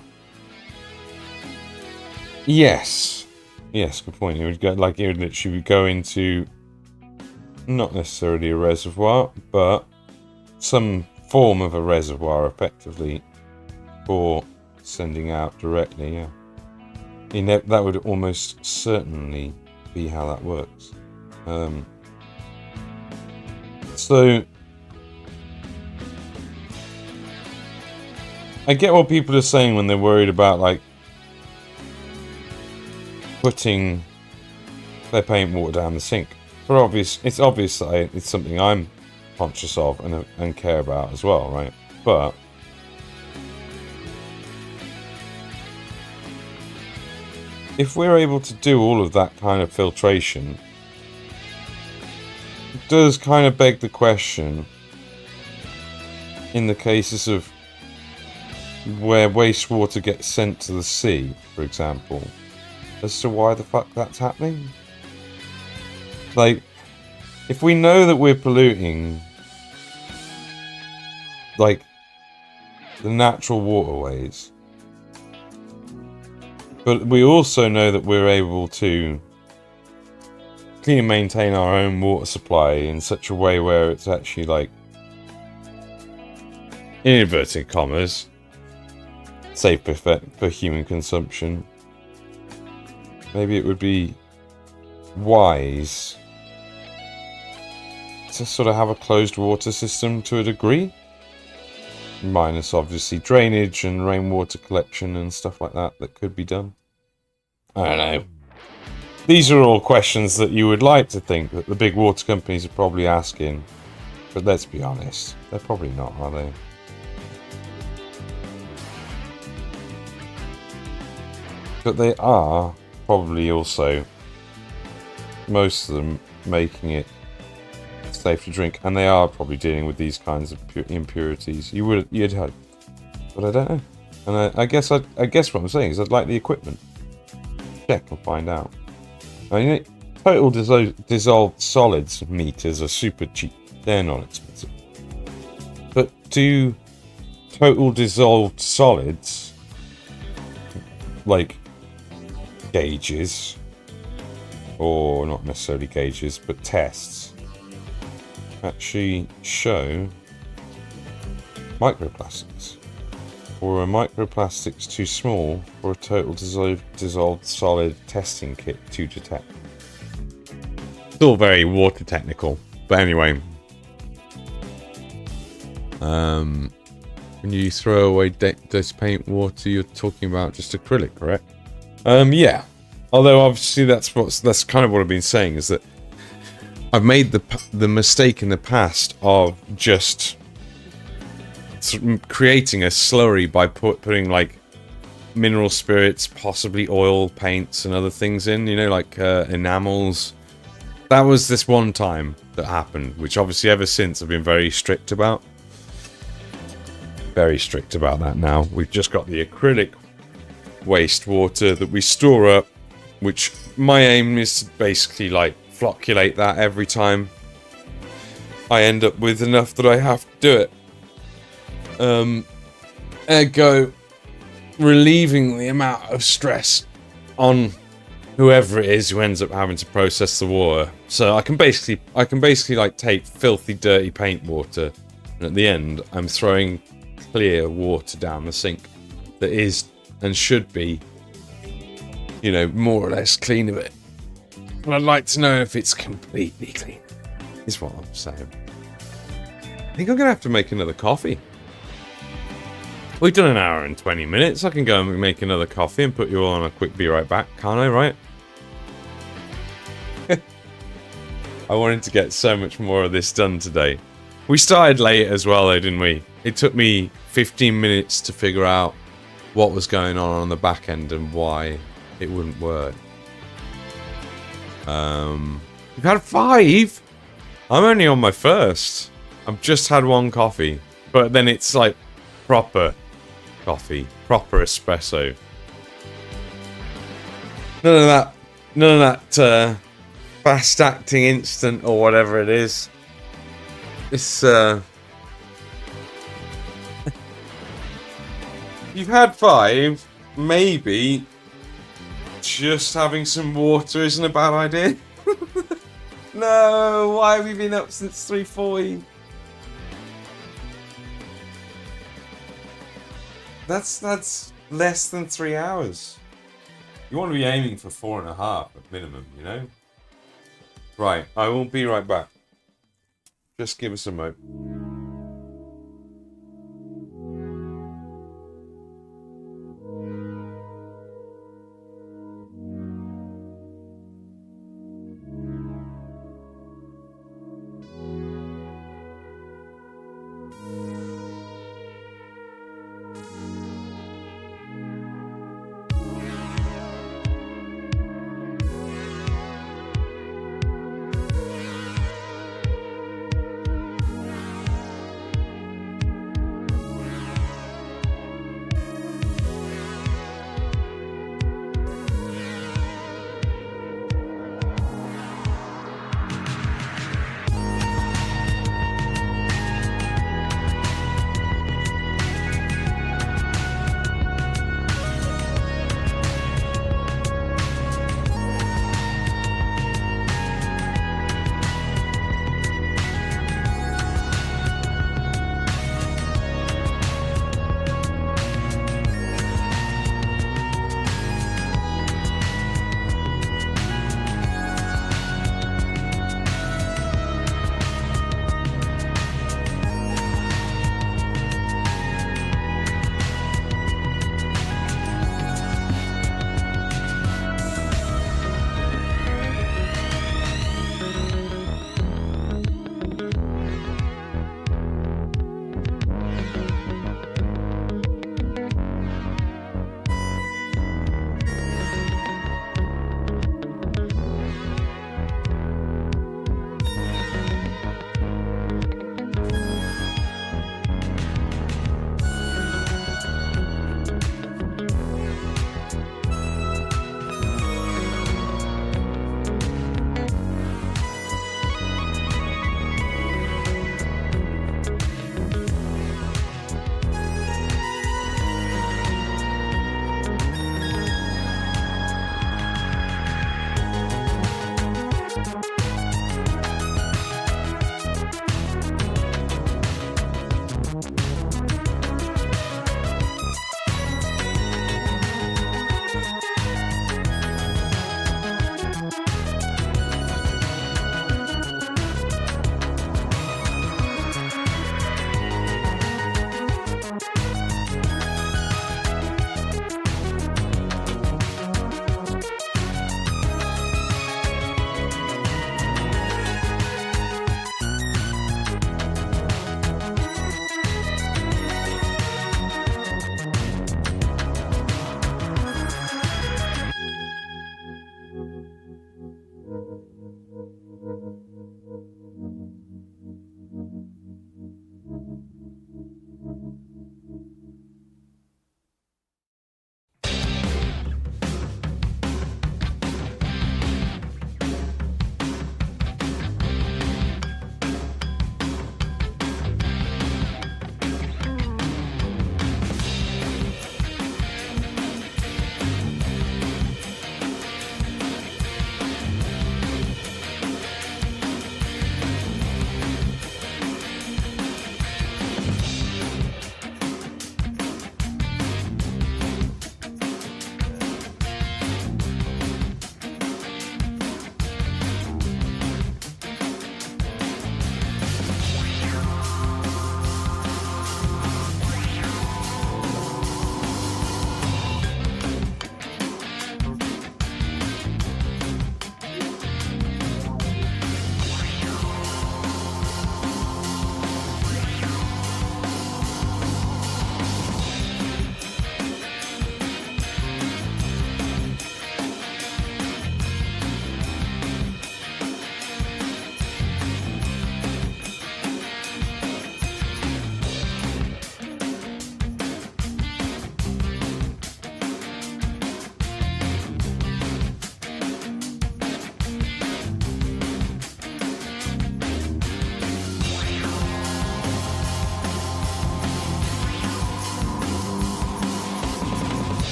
Speaker 1: Yes. Yes, good point. It would go like it would literally go into not necessarily a reservoir, but some form of a reservoir, effectively, for sending out directly. Yeah. That would almost certainly be how that works. So I get what people are saying when they're worried about like putting their paint water down the sink. It's obvious that it's something I'm conscious of and care about as well, right? But if we're able to do all of that kind of filtration, does kind of beg the question, in the cases of where wastewater gets sent to the sea, for example, as to why the fuck that's happening. Like, if we know that we're polluting, like, the natural waterways, but we also know that we're able to clean and maintain our own water supply in such a way where it's actually, like, in inverted commas, safe for human consumption. Maybe it would be wise to sort of have a closed water system to a degree, minus obviously drainage and rainwater collection and stuff like that could be done. I don't know. These are all questions that you would like to think that the big water companies are probably asking, but let's be honest, they're probably not, are they? But they are probably also, most of them, making it safe to drink, and they are probably dealing with these kinds of impurities. You'd hope, but I don't know. And I guess what I'm saying is I'd like the equipment. Check and find out. I mean, total dissolved solids meters are super cheap. They're not expensive. But do total dissolved solids, like gauges, or not necessarily gauges, but tests, actually show microplastics? Or are microplastics too small for a total dissolved solid testing kit to detect? It's all very water technical, but anyway. When you throw away this paint water, you're talking about just acrylic, correct? Yeah. Although obviously that's kind of what I've been saying, is that I've made the mistake in the past of just creating a slurry by putting like mineral spirits, possibly oil, paints and other things in, you know, like enamels. That was this one time that happened, which obviously ever since I've been very strict about. Very strict about that now. We've just got the acrylic wastewater that we store up, which my aim is to basically like flocculate that every time I end up with enough that I have to do it. Ergo, relieving the amount of stress on whoever it is who ends up having to process the water. So I can basically like take filthy, dirty paint water, and at the end, I'm throwing clear water down the sink that is and should be, you know, more or less clean of it. And I'd like to know if it's completely clean, is what I'm saying. I think I'm gonna have to make another coffee. We've done an hour and 20 minutes. I can go and make another coffee and put you all on a quick be right back, can't I, right? I wanted to get so much more of this done today. We started late as well though, didn't we? It took me 15 minutes to figure out what was going on the back end and why it wouldn't work. You've had 5? I'm only on my first. I've just had 1 coffee. But then it's like proper coffee, proper espresso. None of that fast acting instant or whatever it is. It's you've had 5, maybe just having some water isn't a bad idea. No, why have you been up since 3:40? That's less than 3 hours. You want to be aiming for 4.5 at minimum, you know? Right, I will be right back. Just give us a moment.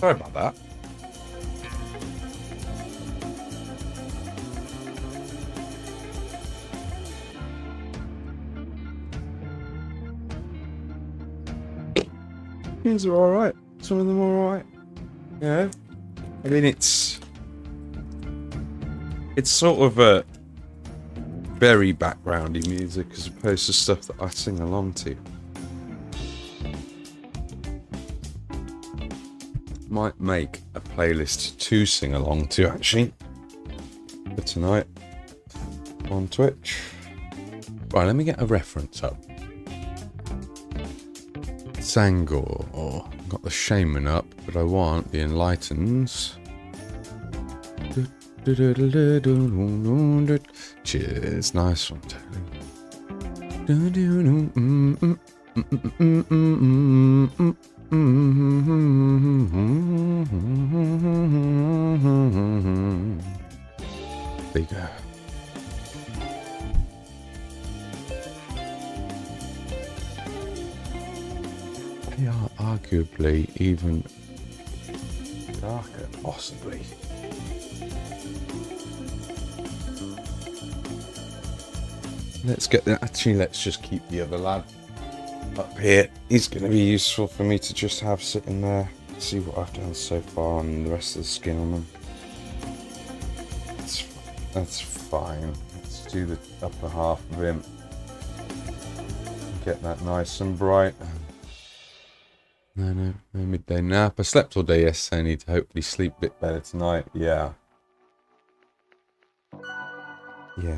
Speaker 1: Sorry about that. These are alright. Some of them are alright. Yeah. I mean, it's sort of a very backgroundy music as opposed to stuff that I sing along to. Might make a playlist to sing along to actually for tonight on Twitch. Right, let me get a reference up. Tzangor. Got the Shaman up, but I want the Enlighteneds. Cheers, nice one, Tony. There you go. They are arguably even darker, possibly. Let's get that. Actually, let's just keep the other lad up here. He's going to be useful for me to just have sitting there. See what I've done so far on the rest of the skin on them. That's fine. Let's do the upper half of him. Get that nice and bright. No midday nap. I slept all day yesterday. I need to hopefully sleep a bit better tonight. Yeah,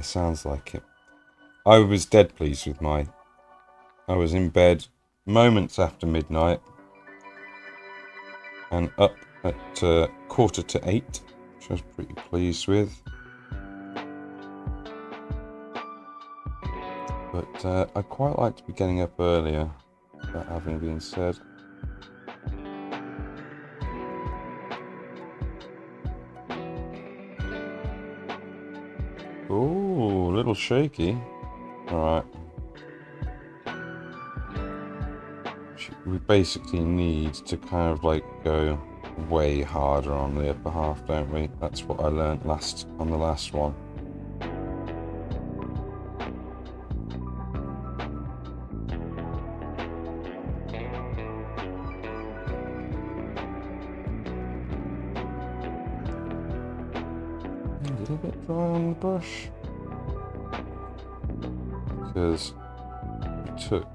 Speaker 1: sounds like it. I was dead pleased with I was in bed moments after midnight and up at 7:45, which I was pretty pleased with. But I'd quite like to be getting up earlier, that having been said. Ooh, a little shaky. Alright. We basically need to kind of like go way harder on the upper half, don't we? That's what I learnt on the last one. A little bit dry on the brush. Because it took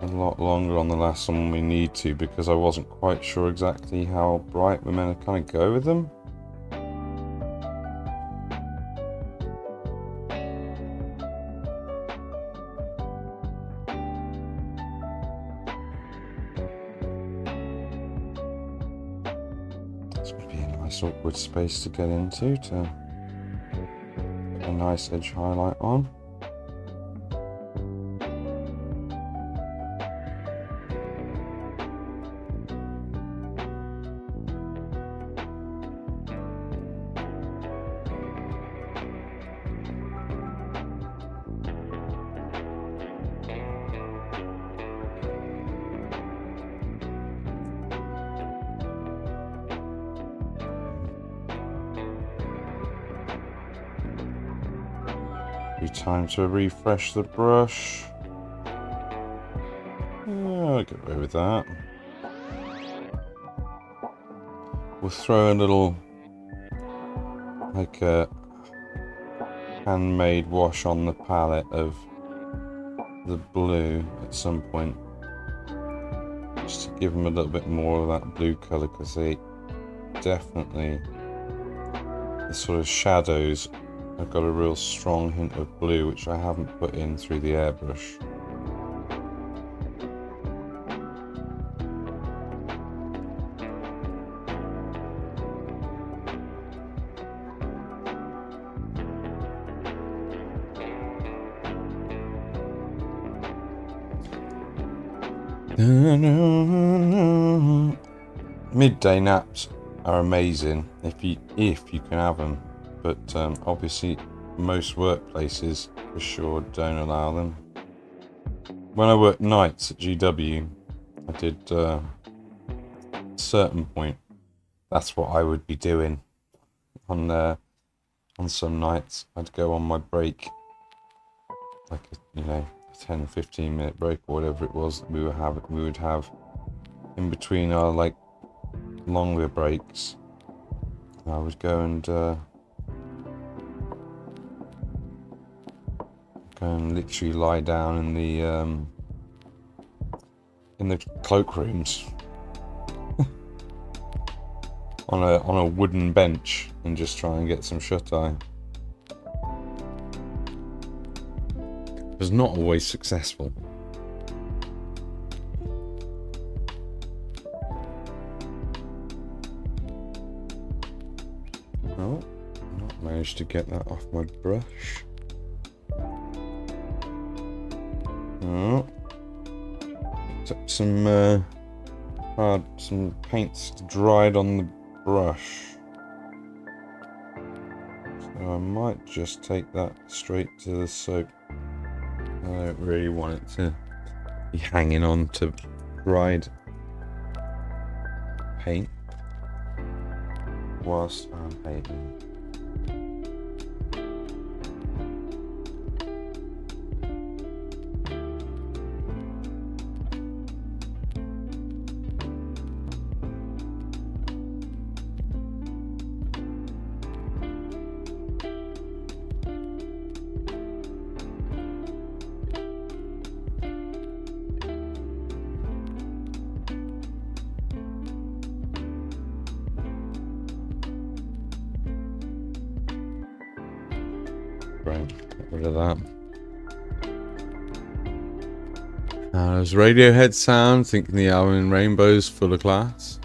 Speaker 1: a lot longer on the last one than we need to, because I wasn't quite sure exactly how bright we're meant to kind of go with them. This would be a nice awkward space to get into to get a nice edge highlight on. Time to refresh the brush. Yeah, I'll get away with that. We'll throw a little, like a handmade wash on the palette of the blue at some point, just to give them a little bit more of that blue colour, because they definitely, the sort of shadows, I've got a real strong hint of blue, which I haven't put in through the airbrush. Midday naps are amazing if you can have them. But obviously most workplaces for sure don't allow them. When I worked nights at GW, I did at a certain point that's what I would be doing on some nights. I'd go on my break, like a 10-15 minute break or whatever it was that we would have in between our like longer breaks. I would go and literally lie down in the cloakrooms on a wooden bench and just try and get some shut-eye. It was not always successful. Oh, not managed to get that off my brush. Oh, took some paints dried on the brush, so I might just take that straight to the soap. I don't really want it to be hanging on to dried paint whilst I'm painting. Get rid of that. How does Radiohead sound? Thinking the album in Rainbows full of class.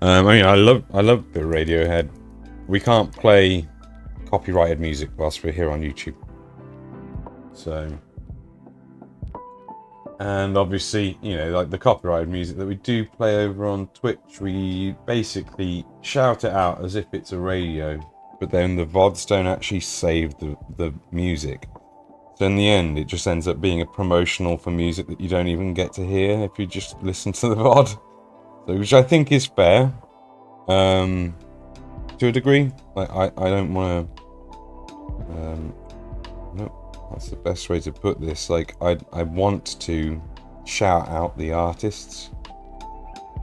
Speaker 1: I mean, I love the Radiohead. We can't play copyrighted music whilst we're here on YouTube. So, and obviously, like the copyrighted music that we do play over on Twitch, we basically shout it out as if it's a radio. But then the VODs don't actually save the music. So in the end, it just ends up being a promotional for music that you don't even get to hear if you just listen to the VOD. So, which I think is fair, to a degree. Like I don't want to. No, that's the best way to put this. Like I want to shout out the artists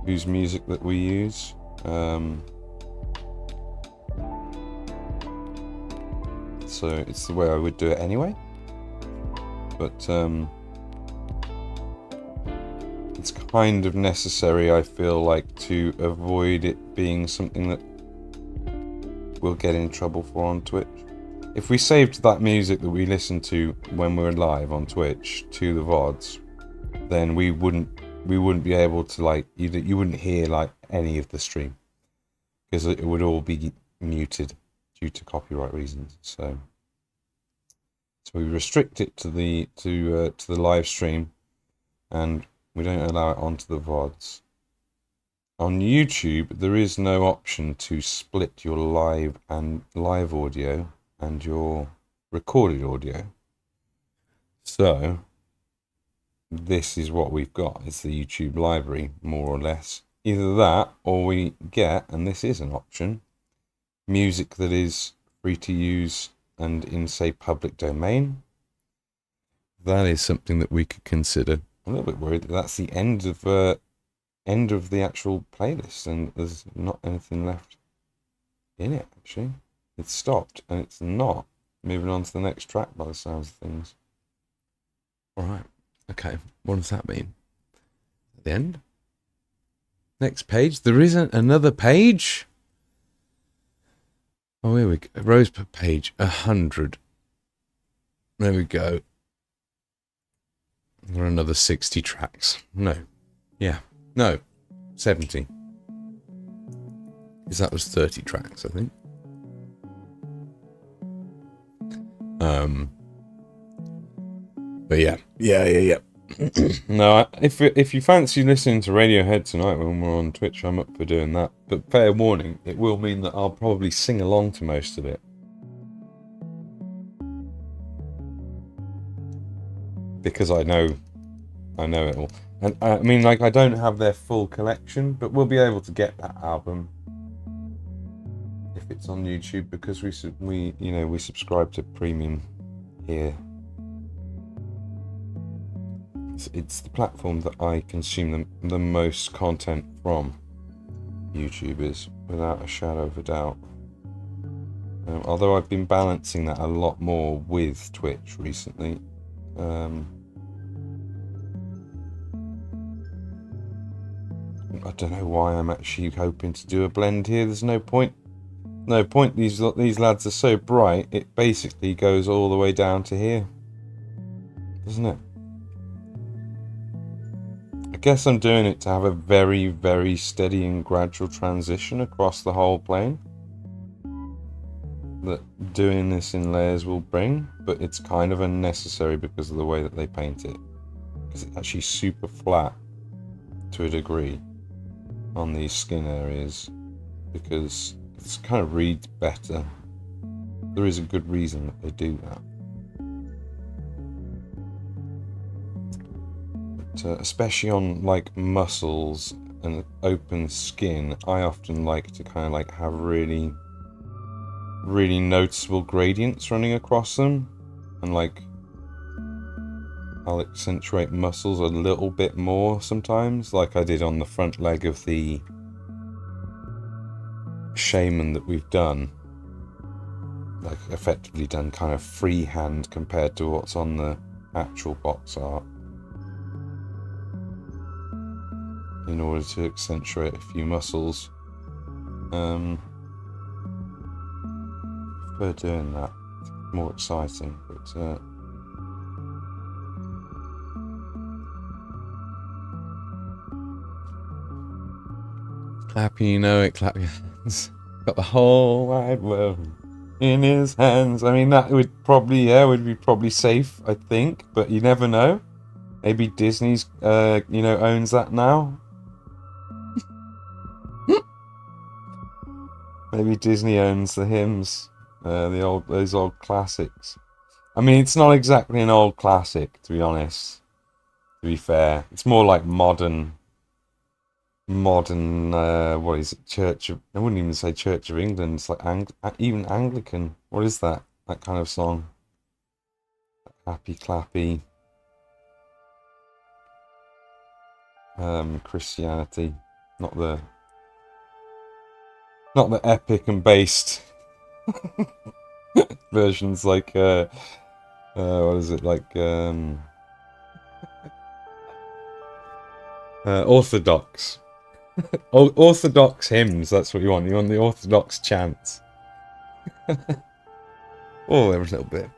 Speaker 1: whose music that we use. So it's the way I would do it anyway, but it's kind of necessary, I feel like, to avoid it being something that we'll get in trouble for on Twitch. If we saved that music that we listened to when we were live on Twitch to the VODs, then we wouldn't be able to, like, you wouldn't hear like any of the stream because it would all be muted due to copyright reasons. So we restrict it to the live stream, and we don't allow it onto the VODs. On YouTube, there is no option to split your live audio and your recorded audio. So this is what we've got. It's the YouTube library, more or less. Either that, or we get, and this is an option, music that is free to use and in, say, public domain. That is something that we could consider. I'm a little bit worried that that's the end of the actual playlist, and there's not anything left in it. Actually, it's stopped, and it's not moving on to the next track by the sounds of things. All right. Okay. What does that mean? At the end. Next page. There isn't another page. Oh, here we go. Rows per page, 100. There we go. There are another 60 tracks. No. Yeah. No. 70. Because that was 30 tracks, I think. But yeah. No, if you fancy listening to Radiohead tonight when we're on Twitch, I'm up for doing that. But fair warning, it will mean that I'll probably sing along to most of it. Because I know it all. And I mean, like, I don't have their full collection, but we'll be able to get that album if it's on YouTube, because we subscribe to premium here. It's the platform that I consume the most content from. YouTube is, without a shadow of a doubt. Although I've been balancing that a lot more with Twitch recently. I don't know why I'm actually hoping to do a blend here. There's no point. No point. These lads are so bright. It basically goes all the way down to here, doesn't it? I guess I'm doing it to have a very, very steady and gradual transition across the whole plane that doing this in layers will bring, but it's kind of unnecessary because of the way that they paint it, because it's actually super flat to a degree on these skin areas, because it kind of reads better. There is a good reason that they do that. Especially on like muscles and open skin, I often like to kind of like have really noticeable gradients running across them, and like I'll accentuate muscles a little bit more sometimes, like I did on the front leg of the shaman that we've done, like effectively done kind of freehand compared to what's on the actual box art, in order to accentuate a few muscles. We're doing that. It's more exciting, but clappy, you know it, clap your hands. Got the whole wide world in his hands. I mean, that would probably, would be probably safe, I think, but you never know. Maybe Disney's, owns that now. Maybe Disney owns the hymns, those old classics. I mean, it's not exactly an old classic, to be honest. To be fair, it's more like modern. What is it? I wouldn't even say Church of England. It's like even Anglican. What is that? That kind of song. Happy clappy. Christianity, not the epic and based versions like what is it, like Orthodox. Orthodox hymns, that's what you want. You want the Orthodox chants. Oh, there was a little bit.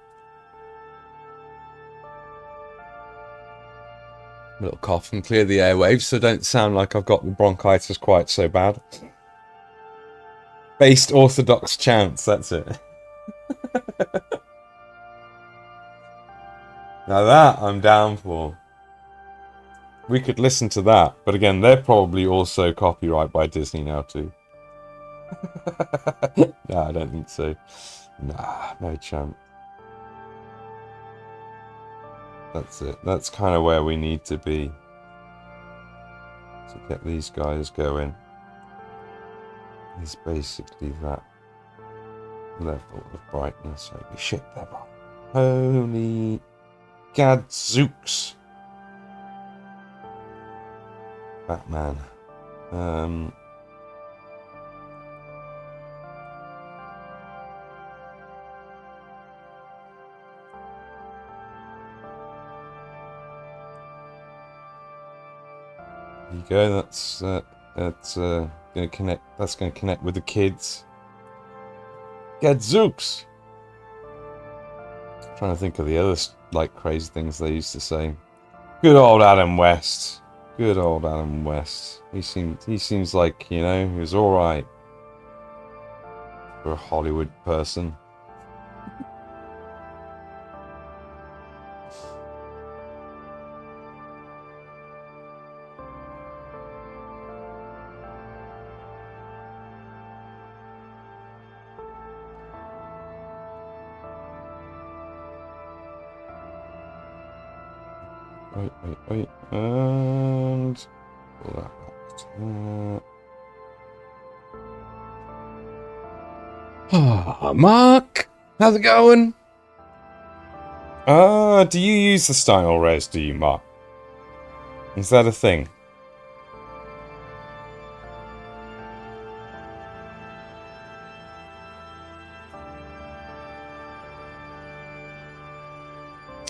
Speaker 1: A little cough and clear the airwaves so don't sound like I've got the bronchitis quite so bad. Based Orthodox chants, that's it. Now that I'm down for. We could listen to that, but again, they're probably also copyright by Disney now too. Nah, I don't think so. Nah, no chance. That's it. That's kind of where we need to be to get these guys going. Is basically that level of brightness. Holy shit, they're wrong. Holy gadzooks. Batman. There you go. That's gonna connect. That's gonna connect with the kids. Gadzooks. I'm trying to think of the other like crazy things they used to say. Good old Adam West. Good old Adam West. He seems like, he was all right for a Hollywood person. Wait, and pull that back to that. Oh, Mark, how's it going? Do you use the style res, do you, Mark? Is that a thing?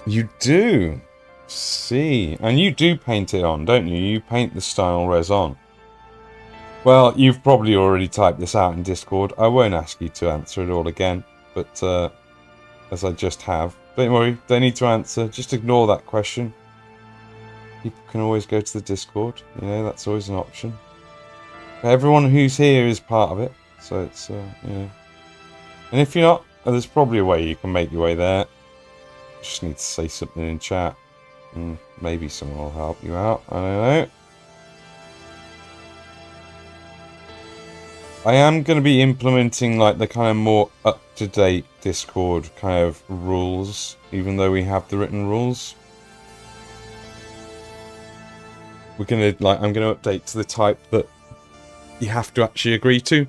Speaker 1: You do? See. And you do paint it on, don't you? You paint the style res on. Well, you've probably already typed this out in Discord. I won't ask you to answer it all again, but as I just have. Don't worry, don't need to answer. Just ignore that question. People can always go to the Discord. You know, that's always an option. Everyone who's here is part of it, so it's, you know. And if you're not, there's probably a way you can make your way there. Just need to say something in chat. And maybe someone will help you out. I don't know. I am going to be implementing like the kind of more up-to-date Discord kind of rules, even though we have the written rules. We're going to, like, I'm going to update to the type that you have to actually agree to.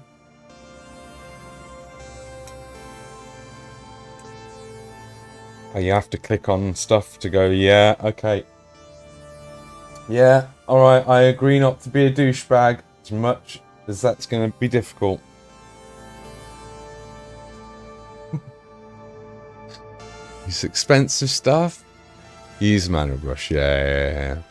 Speaker 1: You have to click on stuff to go, yeah, okay. Yeah, alright, I agree not to be a douchebag as much as that's going to be difficult. Use expensive stuff. Use manual brush, yeah.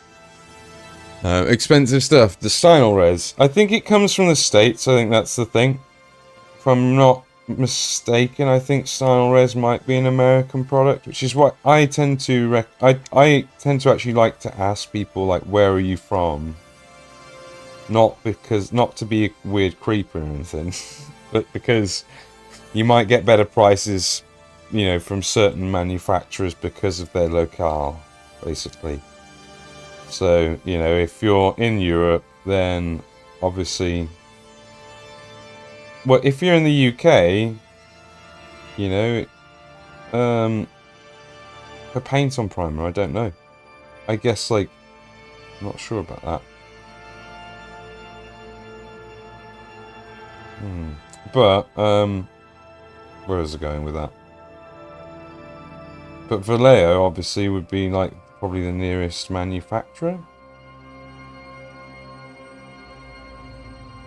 Speaker 1: Expensive stuff, the style res. I think it comes from the States, I think that's the thing. If I'm not mistaken, I think style res might be an American product, which is what I tend to I tend to actually like to ask people, like, where are you from? Not to be a weird creeper or anything, but because you might get better prices, you know, from certain manufacturers because of their locale, basically. So, you know, if you're in Europe, then obviously, well, if you're in the UK, you know, for paint on primer, I don't know. I guess, like, I'm not sure about that. But, where is it going with that? But Vallejo, obviously, would be, like, probably the nearest manufacturer.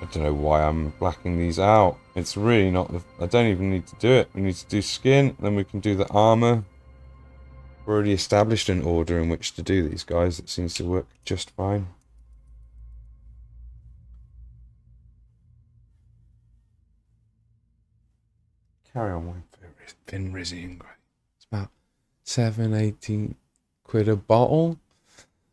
Speaker 1: I don't know why I'm blacking these out. It's really not... I don't even need to do it. We need to do skin, then we can do the armor. We're already established an order in which to do these, guys. It seems to work just fine. Carry on with thin resin grey. It's about 18 quid a bottle.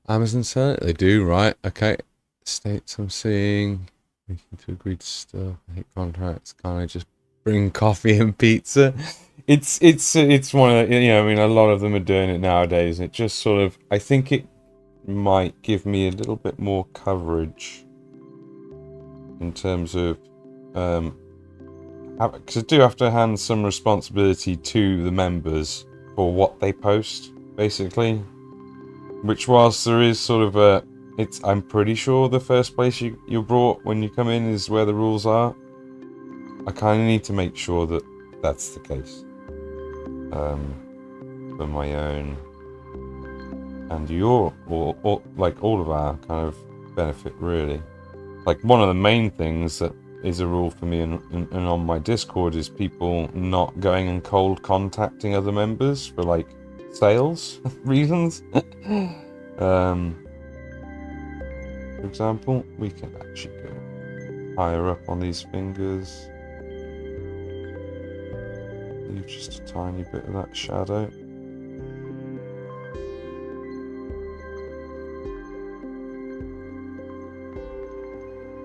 Speaker 1: Amazon sell it. They do, right? Okay. States I'm seeing. Making to agree to stuff. I hate contracts. Can't I just bring coffee and pizza? It's one of the, you know, I mean, a lot of them are doing it nowadays. It just sort of, I think it might give me a little bit more coverage in terms of, because I do have to hand some responsibility to the members for what they post, basically. Which, whilst there is sort of a, I'm pretty sure the first place you're brought when you come in is where the rules are. I kind of need to make sure that that's the case. For my own and your, or like all of our kind of benefit, really. Like, one of the main things that is a rule for me and on my Discord is people not going and cold contacting other members for, like, sales reasons. For example, we can actually go higher up on these fingers. Leave just a tiny bit of that shadow.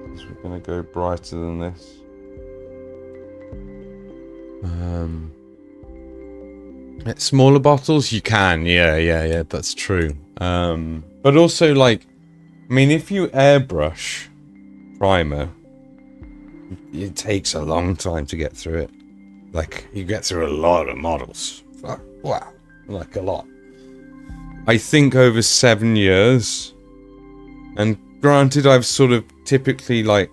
Speaker 1: Because we're going to go brighter than this. Smaller bottles, you can, yeah, that's true. But also, like, I mean, if you airbrush primer, it takes a long time to get through it. Like, you get through a lot of models. Wow, like a lot. I think over 7 years. And granted, I've sort of typically, like,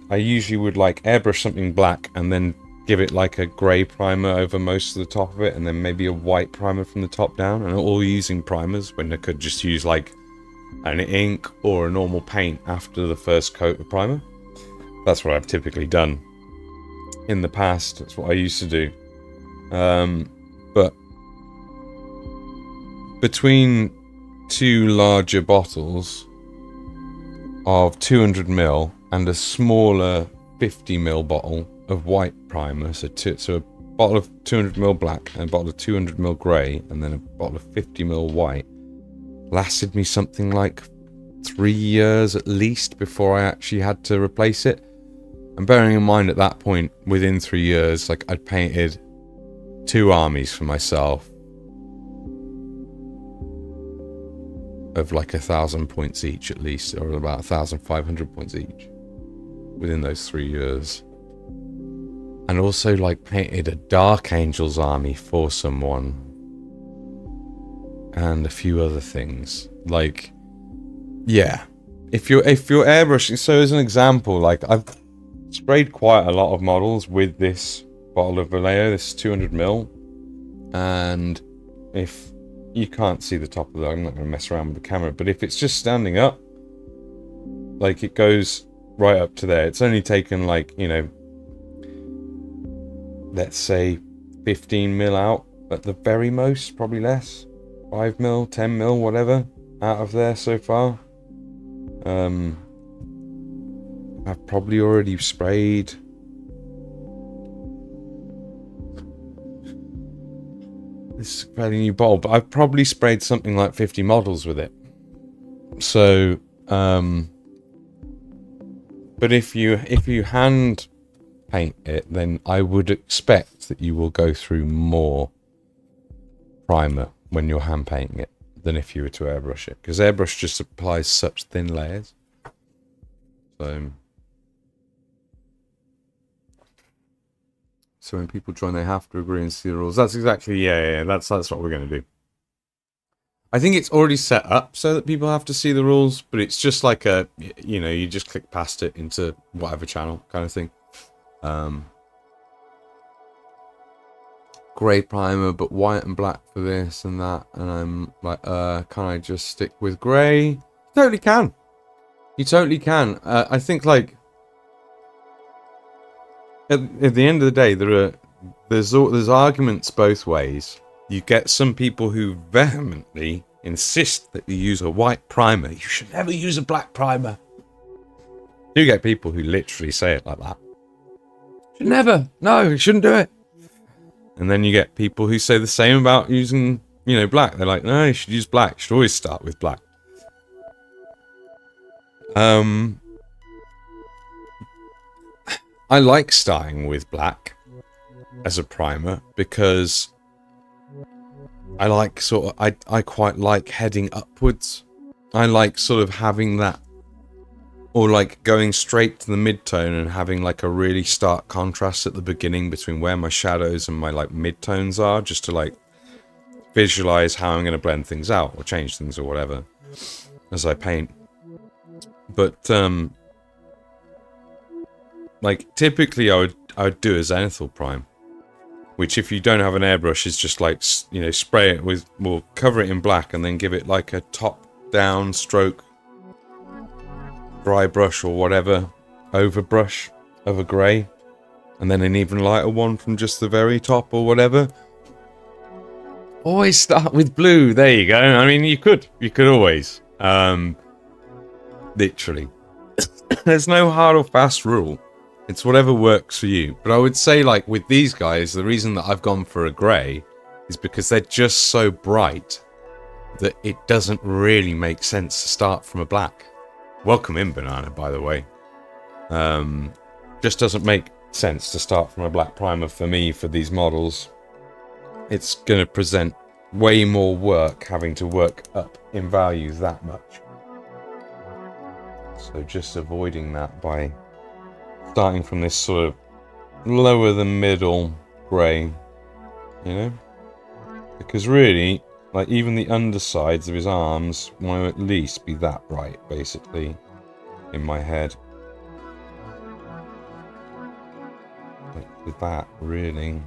Speaker 1: I usually would, like, airbrush something black and then give it like a grey primer over most of the top of it, and then maybe a white primer from the top down, and all using primers when I could just use like an ink or a normal paint after the first coat of primer. That's what I've typically done in the past. That's what I used to do. But between two larger bottles of 200ml and a smaller 50ml bottle of white primer, so a bottle of 200ml black and a bottle of 200ml grey and then a bottle of 50ml white, lasted me something like 3 years at least before I actually had to replace it. And bearing in mind at that point, within 3 years, like I'd painted 2 armies for myself of like 1,000 points each at least, or about 1,500 points each within those 3 years. And also like painted a Dark Angels army for someone. And a few other things. Like, yeah. If you're airbrushing, so as an example, like I've sprayed quite a lot of models with this bottle of Vallejo, this 200ml. And if you can't see the top of it, I'm not going to mess around with the camera, but if it's just standing up, like it goes right up to there. It's only taken like, you know, let's say 15ml out at the very most, probably less. 5ml, 10ml, whatever, out of there so far. I've probably already sprayed this is a fairly new bottle, but I've probably sprayed something like 50 models with it. So, but if you hand paint it, then I would expect that you will go through more primer when you're hand painting it than if you were to airbrush it, because airbrush just applies such thin layers. So when people join, they have to agree and see the rules. That's exactly, yeah, that's what we're going to do. I think it's already set up so that people have to see the rules, but it's just like a, you know, you just click past it into whatever channel kind of thing. Grey primer, but white and black for this and that. And I'm like, can I just stick with grey? You totally can. You totally can. I think like at the end of the day, there's arguments both ways. You get some people who vehemently insist that you use a white primer. You should never use a black primer. You get people who literally say it like that. Should never. No, you shouldn't do it. And then you get people who say the same about using, you know, black. They're like, no, you should use black. You should always start with black. I like starting with black as a primer because I like I quite like heading upwards. I like sort of having that, or like going straight to the mid-tone and having like a really stark contrast at the beginning between where my shadows and my like mid-tones are, just to like visualize how I'm going to blend things out or change things or whatever as I paint. But like typically I would do a zenithal prime, which if you don't have an airbrush is just like, you know, spray it with, we'll cover it in black and then give it like a top down stroke dry brush or whatever over brush of a grey, and then an even lighter one from just the very top or whatever. Always start with blue. There you go. I mean, you could always literally there's no hard or fast rule. It's whatever works for you. But I would say, like, with these guys, the reason that I've gone for a grey is because they're just so bright that it doesn't really make sense to start from a black. Welcome in, Banana, by the way. Just doesn't make sense to start from a black primer for me for these models. It's going to present way more work having to work up in value that much. So just avoiding that by starting from this sort of lower than middle grey, you know? Because really, like, even the undersides of his arms want to at least be that bright, basically, in my head. Like with that, really.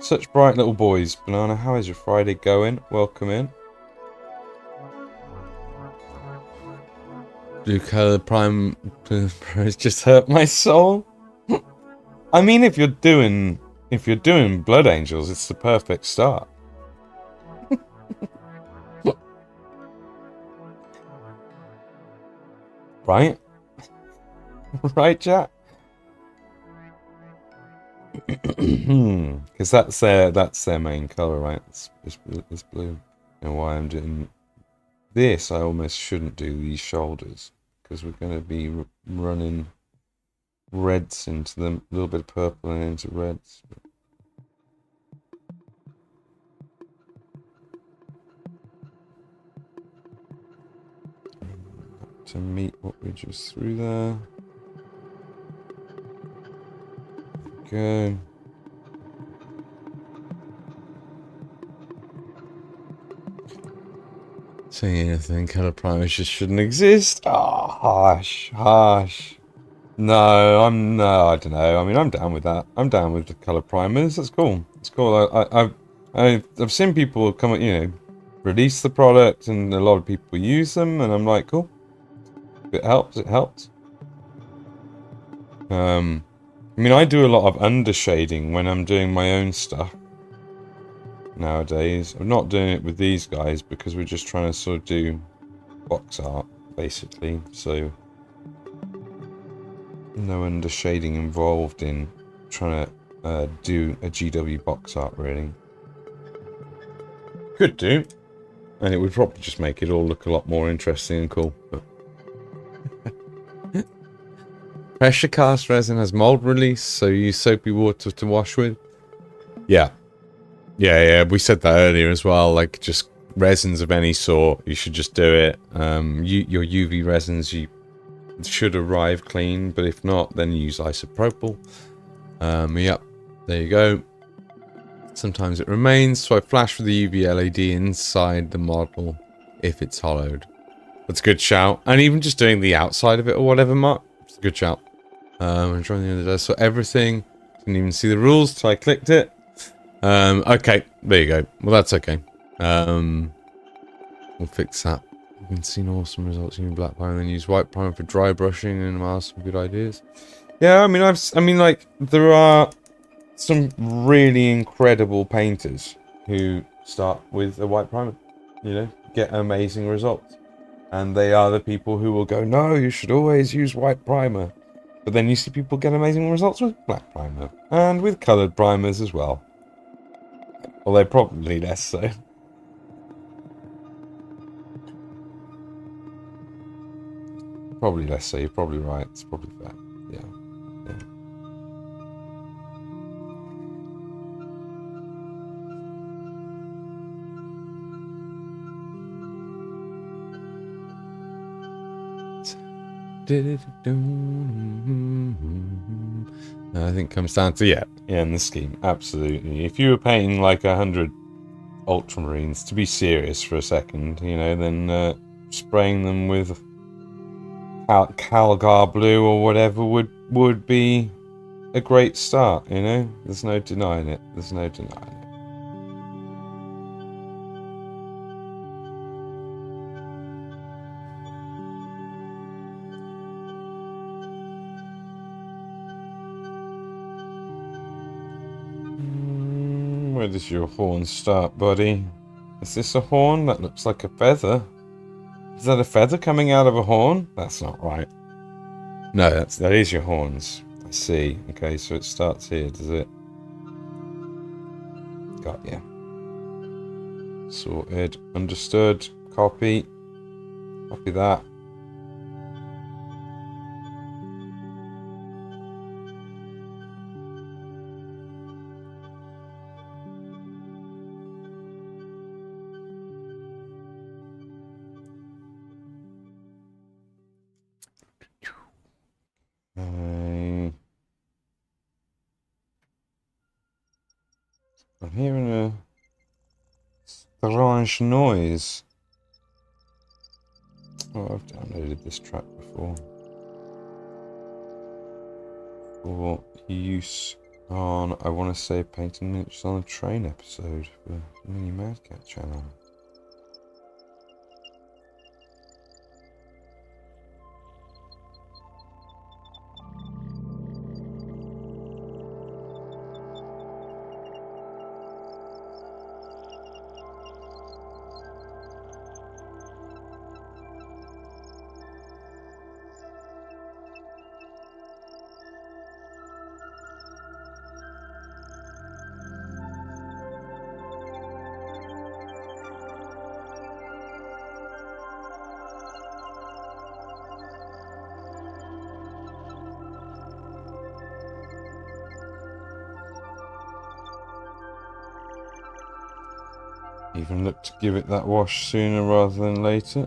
Speaker 1: Such bright little boys. Banana, how is your Friday going? Welcome in. Blue color prime just hurt my soul. I mean, if you're doing Blood Angels, it's the perfect start. Right? Right, chat? Because that's their main color, right? It's blue. And why I'm doing this, I almost shouldn't do these shoulders, because we're going to be running reds into them, a little bit of purple and into reds. To meet what we just threw there. Go. Saying anything, color primers just shouldn't exist. Oh, harsh, harsh. No, I don't know. I mean, I'm down with that. I'm down with the color primers. That's cool. It's cool. I've seen people come, release the product, and a lot of people use them, and I'm like, cool. If it helps, it helps. I mean, I do a lot of undershading when I'm doing my own stuff nowadays. I'm not doing it with these guys because we're just trying to sort of do box art, basically. So no undershading involved in trying to do a GW box art, really. Could do, and it would probably just make it all look a lot more interesting and cool. But pressure cast resin has mold release, so use soapy water to wash with. Yeah. We said that earlier as well. Like, just resins of any sort, you should just do it. Your UV resins, you should arrive clean, but if not, then use isopropyl. Yep, there you go. Sometimes it remains, so I flash with the UV LED inside the model if it's hollowed. That's a good shout. And even just doing the outside of it or whatever, Mark, it's a good shout. I'm trying the other day, so everything. Didn't even see the rules till I clicked it. Okay, there you go. Well, that's okay. We'll fix that. I've been seeing awesome results using black primer, then use white primer for dry brushing, and I'll some good ideas. Yeah, I mean, like, there are some really incredible painters who start with a white primer, get amazing results. And they are the people who will go, no, you should always use white primer. But then you see people get amazing results with black primer. And with coloured primers as well. Although probably less so. Probably less so, you're probably right. It's probably fair. Yeah. I think it comes down to, yeah, in the scheme, absolutely. If you were painting like 100 ultramarines, to be serious for a second, then spraying them with Calgar blue or whatever would be a great start, There's no denying it. There's no denying it. Where does your horn start, buddy? Is this a horn? That looks like a feather. Is that a feather coming out of a horn? That's not right. No, that is your horns. I see. Okay, so it starts here, does it? Got ya. Sorted. Understood. Copy. Copy that. I'm hearing a strange noise. Oh, I've downloaded this track before. for use on, I want to say, painting miniatures on a train episode for Mini Mad Cat channel. Even look to give it that wash sooner rather than later.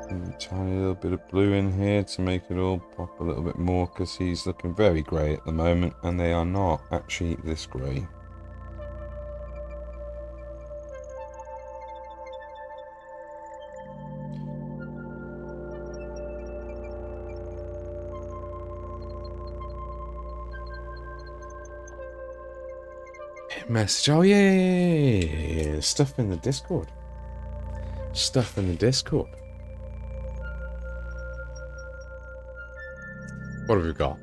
Speaker 1: A tiny little bit of blue in here to make it all pop a little bit more, because he's looking very grey at the moment, and they are not actually this grey. Message. Oh yeah. Stuff in the Discord. Stuff in the Discord. What have we got?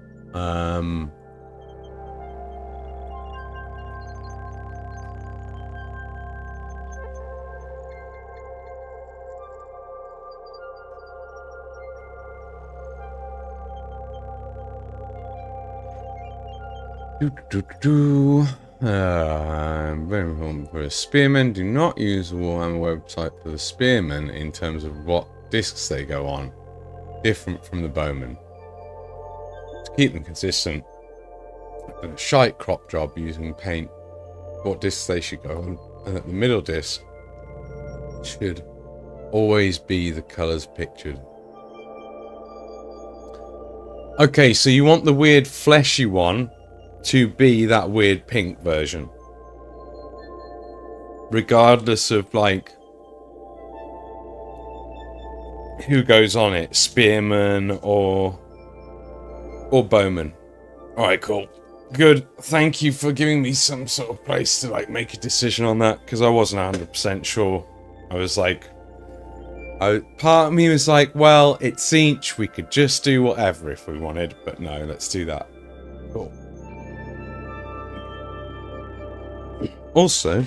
Speaker 1: For a spearman, do not use the Warhammer website for the spearmen in terms of what discs they go on. Different from the bowmen. To keep them consistent, a shite crop job using paint, what discs they should go on, and that the middle disc should always be the colours pictured. Okay, so you want the weird fleshy one to be that weird pink version, regardless of like who goes on it, spearman or bowman. All right, cool, good. Thank you for giving me some sort of place to like make a decision on that, because I wasn't 100% sure. I was like, part of me was like, well, it's each, we could just do whatever if we wanted, but no, let's do that. Cool. Also,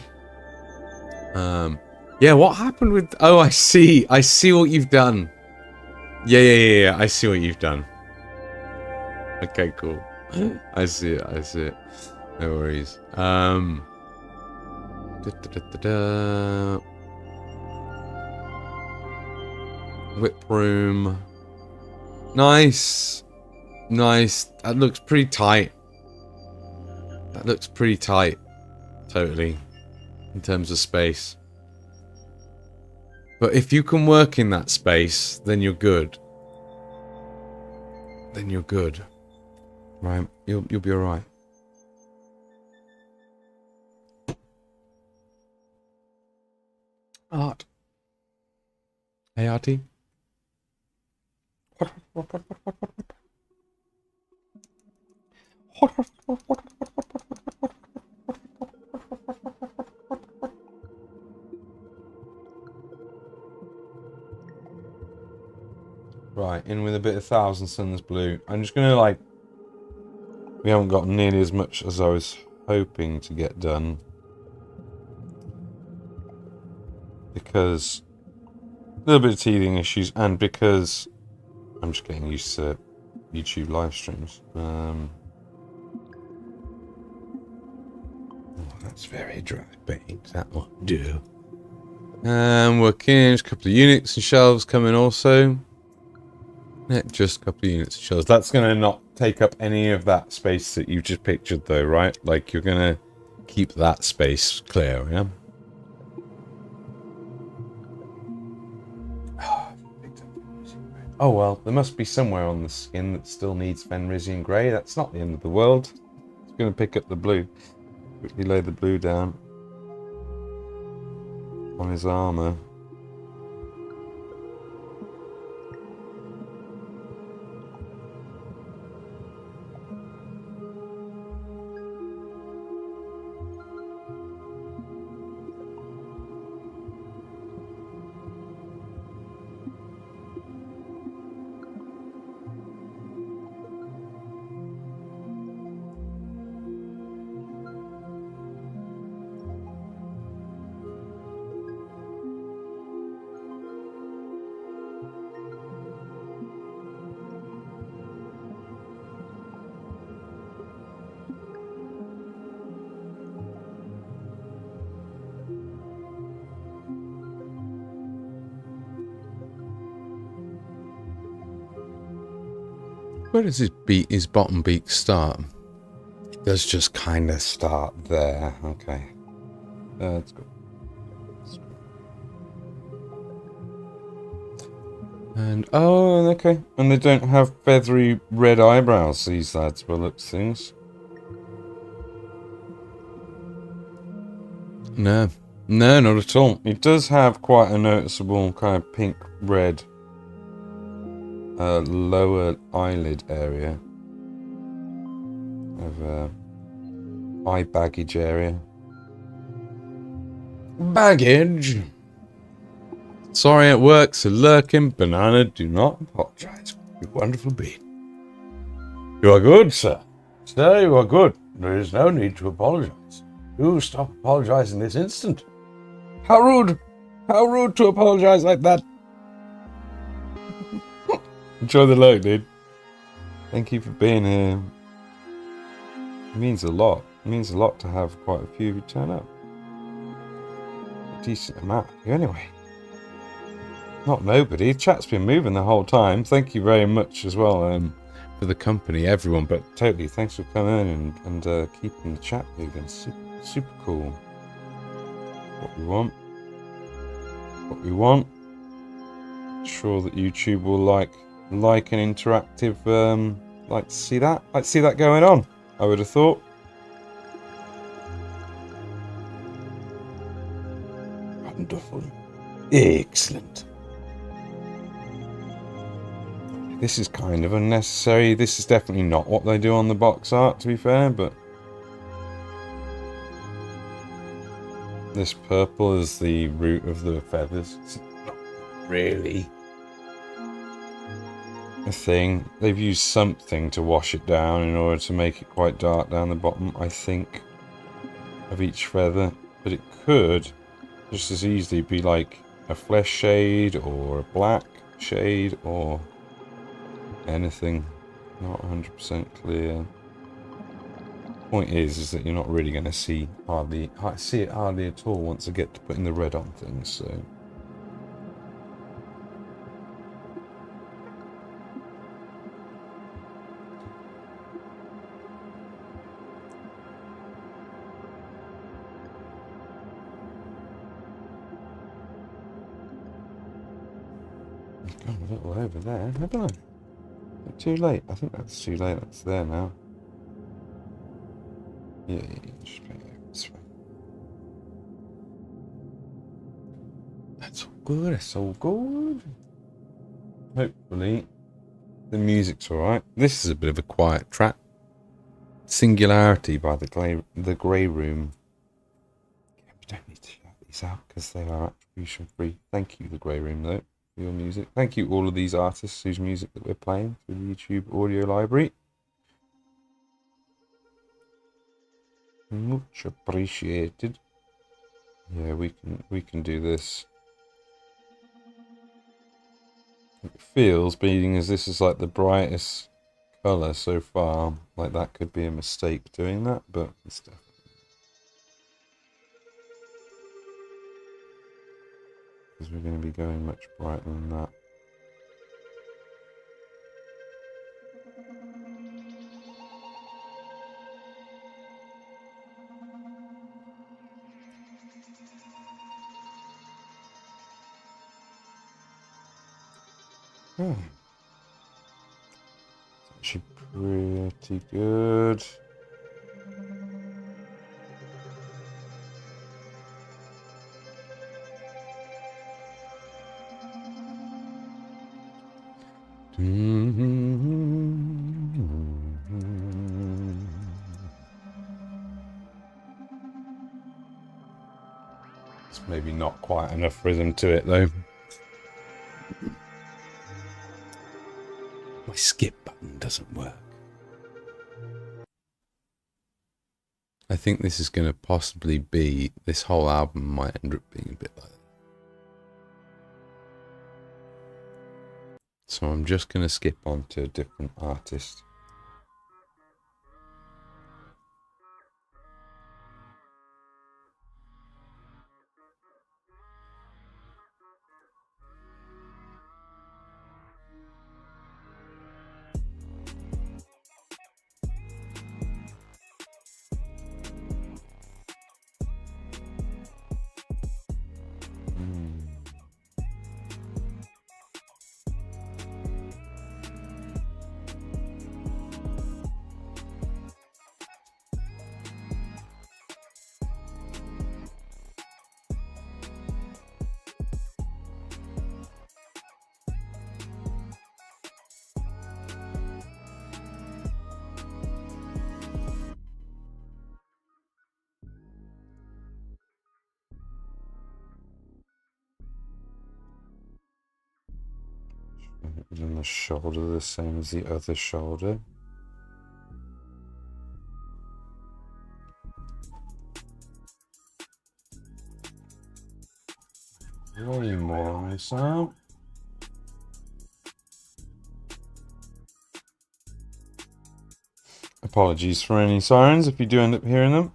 Speaker 1: yeah, what happened with... Oh, I see what you've done. Yeah, I see what you've done. Okay, cool. I see it. No worries. Whip room. Nice. That looks pretty tight. Totally, in terms of space. But if you can work in that space, then you're good. Right? You'll be alright. Art. Hey, Artie. Right, in with a bit of Thousand Suns blue. I'm just gonna like... We haven't got nearly as much as I was hoping to get done, because a little bit of teething issues, and because I'm just getting used to YouTube live streams. Oh, that's very dry, babe. That won't do. Working, there's a couple of units and shelves coming also. Yeah, just a couple of units and shelves. That's going to not take up any of that space that you just pictured though, right? Like, you're going to keep that space clear, yeah? Oh well, there must be somewhere on the skin that still needs Fenrisian Grey. That's not the end of the world. It's going to pick up the blue. Quickly lay the blue down on his armour. Where does his bottom beak start? It does just kind of start there. Okay. That's good. And, oh, okay. And they don't have feathery red eyebrows, these lads, by looks things. No. No, not at all. It does have quite a noticeable kind of pink-red lower eyelid area. Of eye baggage area. Baggage! Sorry it works, a lurking banana, do not apologize. You wonderful being. You are good, sir. Sir, you are good. There is no need to apologize. Do stop apologizing this instant. How rude! How rude to apologize like that. Enjoy the lurk, dude. Thank you for being here. It means a lot. It means a lot to have quite a few of you turn up. A decent amount of you anyway. Not nobody. Chat's been moving the whole time. Thank you very much as well for the company, everyone. But totally, thanks for coming in and keeping the chat moving. Super cool. What we want. What we want. Sure that YouTube will like an interactive. Like to see that. Like to see that going on. I would have thought. Wonderful. Excellent. This is kind of unnecessary. This is definitely not what they do on the box art, to be fair, but this purple is the root of the feathers. It's not really a thing. They've used something to wash it down in order to make it quite dark down the bottom, I think, of each feather. But it could just as easily be like a flesh shade or a black shade or anything. Not 100% clear. Point is that you're not really going to see it hardly at all once I get to putting the red on things. So I've gone a little over there, haven't I? Too late. I think that's too late. That's there now. Yeah, just play it this way. That's all good. That's all good. Hopefully, the music's alright. This is a bit of a quiet track. Singularity by the Grey Room. Yeah, we don't need to shout these out because they are attribution free. Thank you, the Grey Room, though. Your music. Thank you all of these artists whose music that we're playing through the YouTube audio library. Much appreciated. Yeah, we can do this. It feels, being as this is like the brightest colour so far, like that could be a mistake doing that, but it's definitely. Because we're going to be going much brighter than that. Oh. It's actually pretty good. It's maybe not quite enough rhythm to it though. My skip button doesn't work. I think this is going to possibly be, this whole album might end up being a bit like that. So I'm just going to skip on to a different artist. And then the shoulder the same as the other shoulder. Way more on this arm. Apologies for any sirens if you do end up hearing them.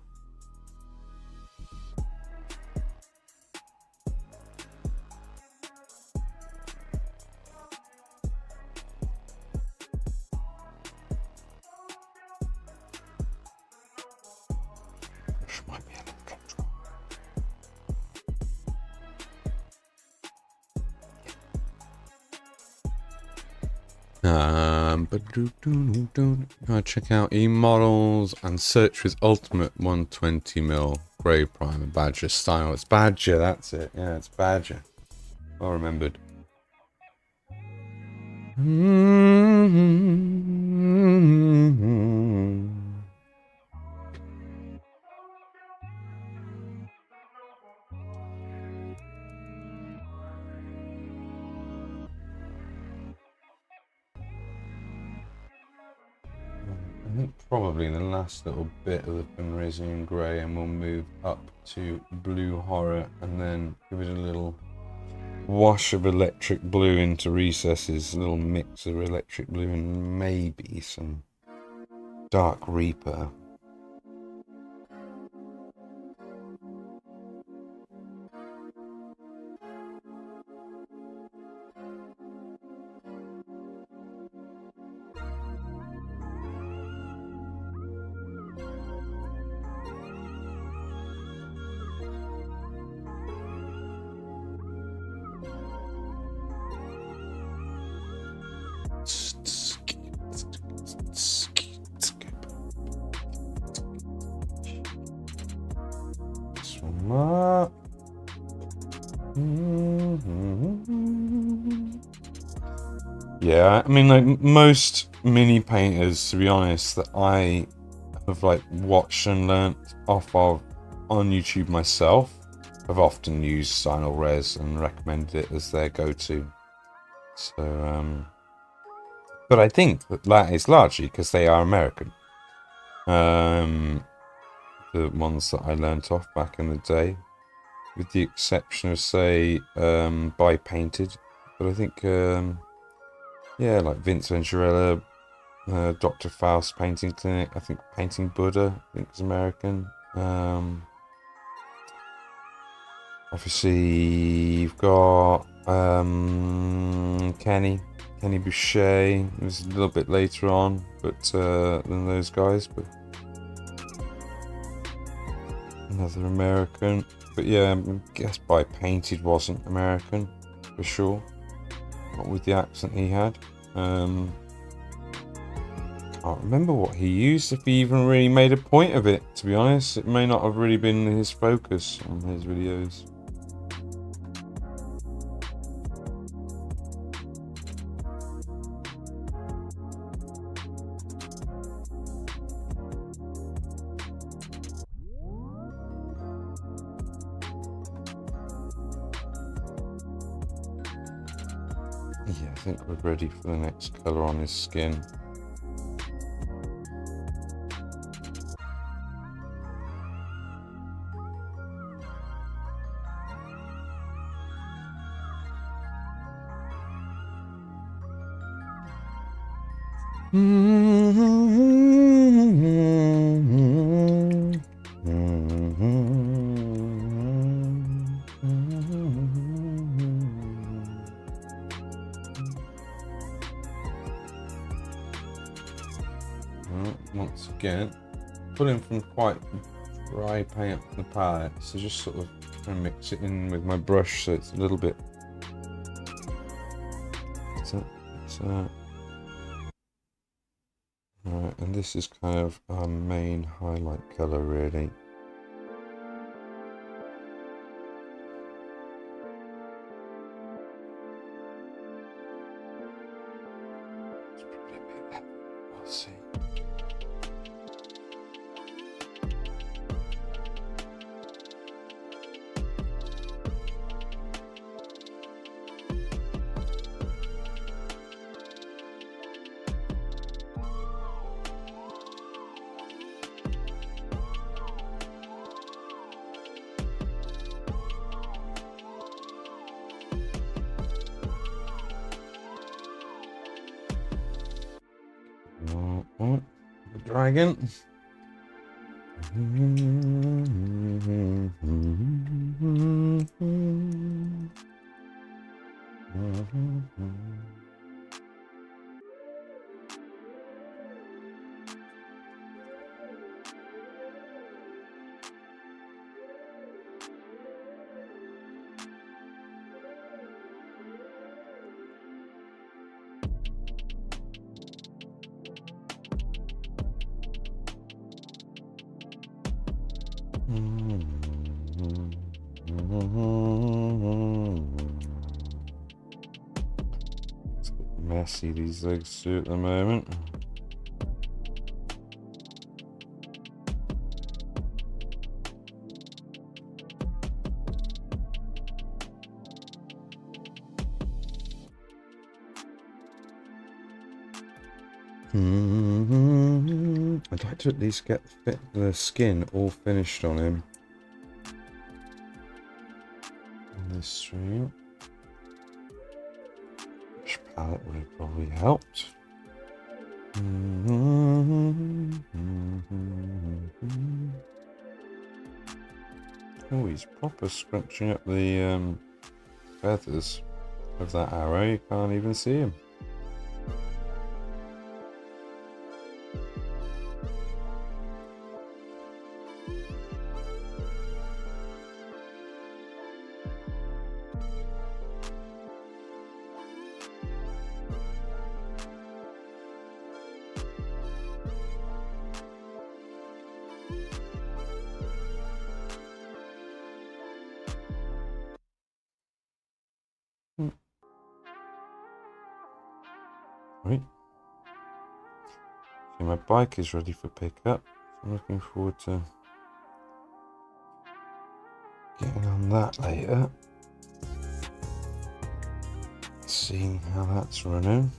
Speaker 1: Check out e-models and search with ultimate 120mm grey primer Badger style. It's Badger, that's it. Yeah, it's Badger. Well remembered. I think probably the last little bit of the Bimrazian grey, and we'll move up to blue horror and then give it a little wash of electric blue into recesses, a little mix of electric blue and maybe some dark reaper. Yeah, I mean, like most mini painters, to be honest, that I have like watched and learnt off of on YouTube myself, have often used Tzangor Res and recommended it as their go-to. So, but I think that is largely because they are American. The ones that I learnt off back in the day, with the exception of, say, By Painted, but I think, yeah, like Vince Venturella, Dr. Faust Painting Clinic, I think Painting Buddha, I think is American. Obviously, you've got Kenny Boucher. It was a little bit later on, but than those guys, but another American. But yeah, I guess By Painted wasn't American for sure, not with the accent he had. Can't remember what he used, if he even really made a point of it, to be honest. It may not have really been his focus on his videos. Yeah, I think we're ready for the next colour on his skin. Once again, pulling from quite dry paint on the palette, so just sort of trying to mix it in with my brush so it's a little bit. Alright, and this is kind of our main highlight colour, really. It's probably a bit heavy, we'll see. dragon. It's a bit messy, these legs too, at the moment. I'd like to at least get the skin all finished on him in this stream. Brush palette would have probably helped. Oh, he's proper scrunching up the feathers of that arrow. You can't even see him. Right. So my bike is ready for pickup. I'm looking forward to getting on that later. Seeing how that's running.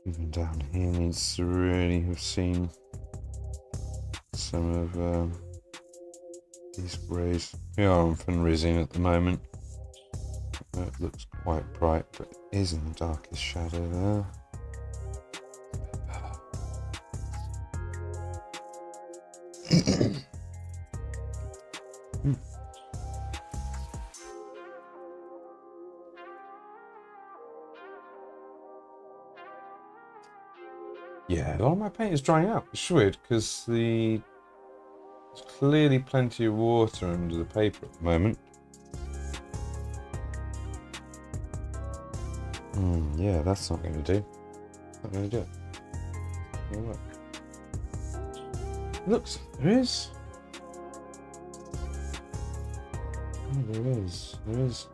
Speaker 1: Even down here needs to really have seen some of these greys. We are on fundraising at the moment. It looks quite bright, but it is in the darkest shadow there. Yeah, a lot of my paint is drying out. It's weird because there's clearly plenty of water under the paper at the moment. Yeah, that's not going to do. Not going to do it. Gonna work. Looks, there is. Oh, there is. There is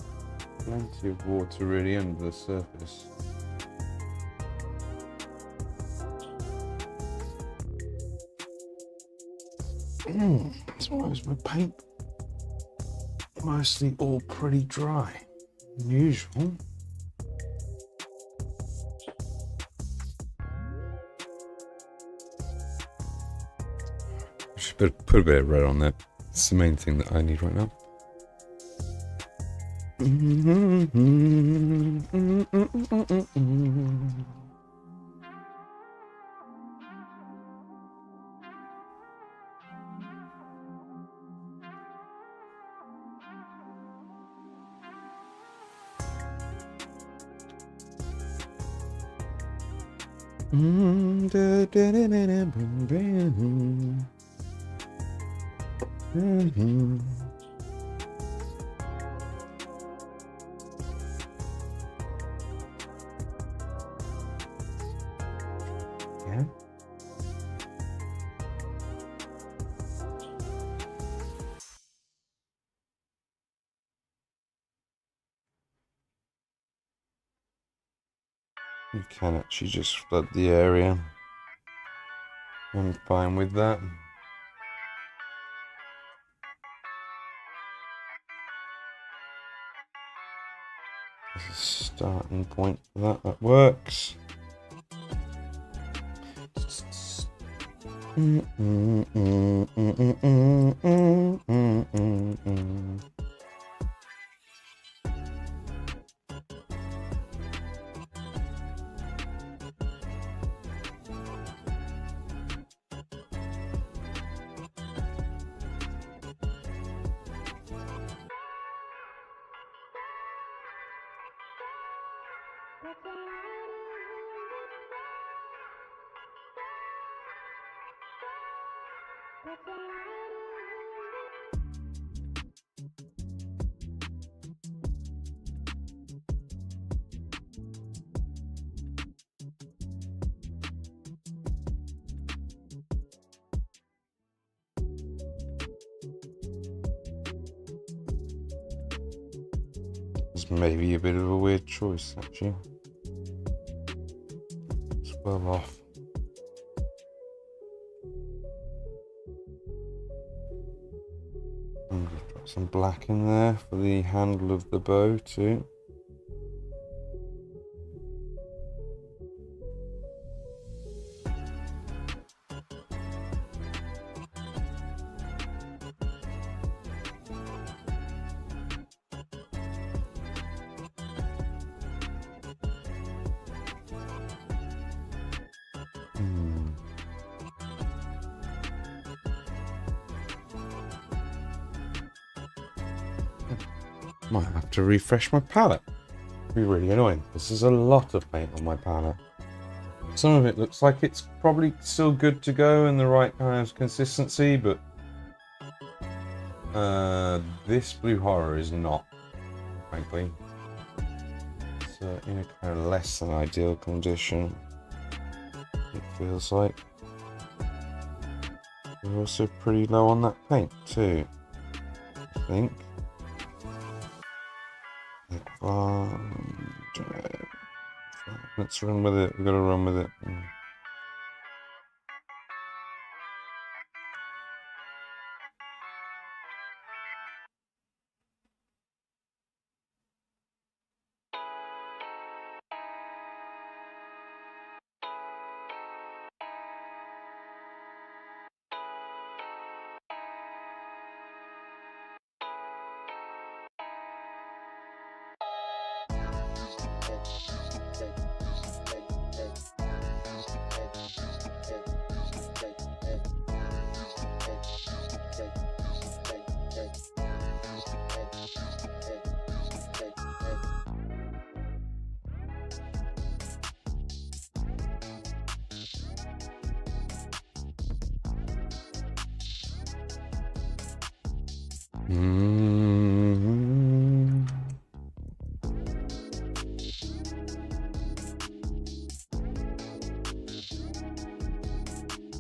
Speaker 1: plenty of water really under the surface. As well as my paint, mostly all pretty dry, unusual. I should put a bit of red on there. It's the main thing that I need right now. Yeah. You can actually just flood the area. I'm fine with that. There's a starting point for that. That works. It's maybe a bit of a weird choice, actually. It's well off. I'm going to put some black in there for the handle of the bow too. Might have to refresh my palette. It'd be really annoying. This is a lot of paint on my palette. Some of it looks like it's probably still good to go and the right kind of consistency, but this Blue Horror is not, frankly. It's in a kind of less than ideal condition, it feels like. We're also pretty low on that paint too, I think. Let's run with it. We've got to run with it.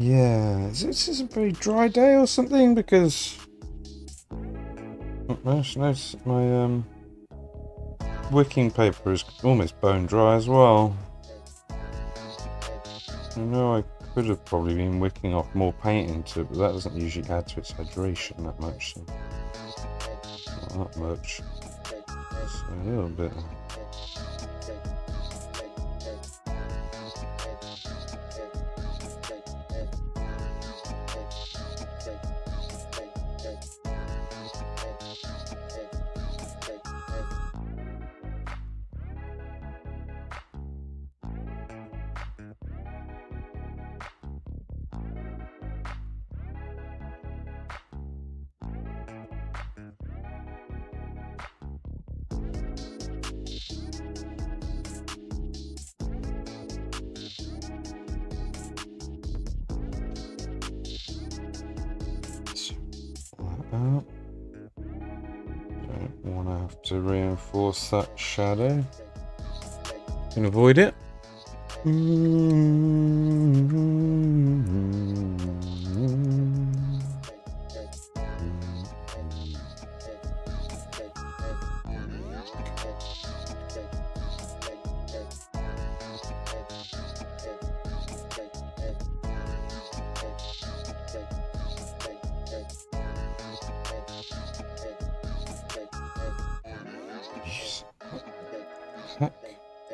Speaker 1: Yeah, is this a very dry day or something? Because I just noticed my wicking paper is almost bone dry as well. I know I could have probably been wicking off more paint into it, but that doesn't usually add to its hydration that much. So not that much. Just a little bit. Don't want to have to reinforce that shadow. Can avoid it.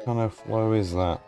Speaker 1: kind of flow is that?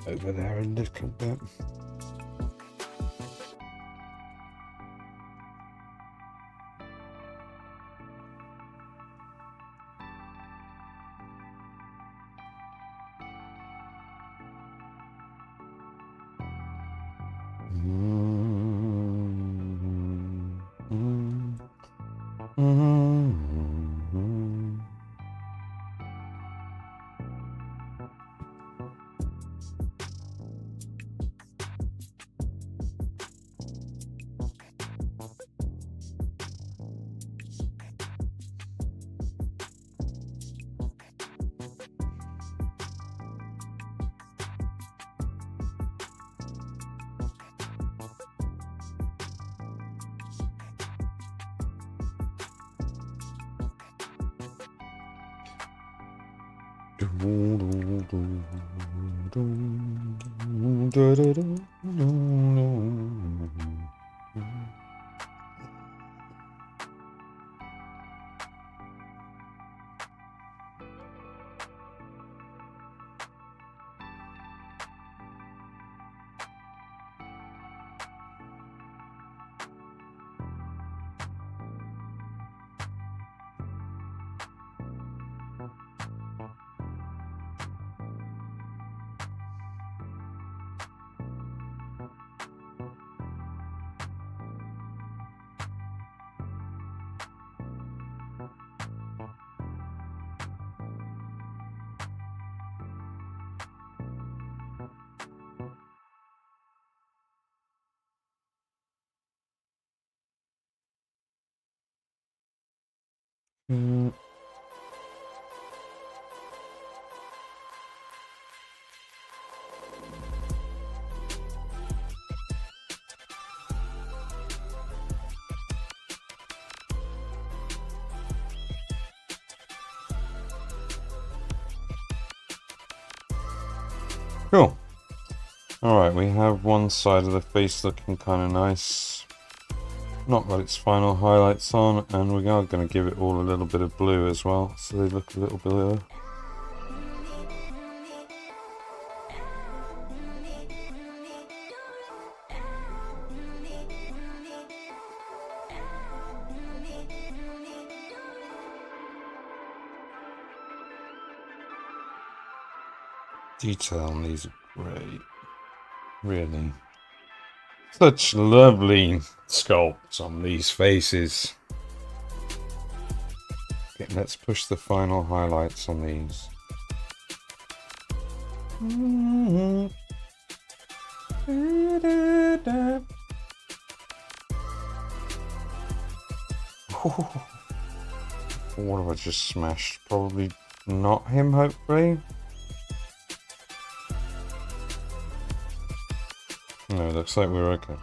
Speaker 1: Over there a little bit. Cool. Alright, we have one side of the face looking kind of nice. Not got its final highlights on, and we are going to give it all a little bit of blue as well, so they look a little bluer. Detail on these are great. Really. Such lovely sculpts on these faces. Okay, let's push the final highlights on these. What have I just smashed? Probably not him, hopefully. No, looks like we're okay.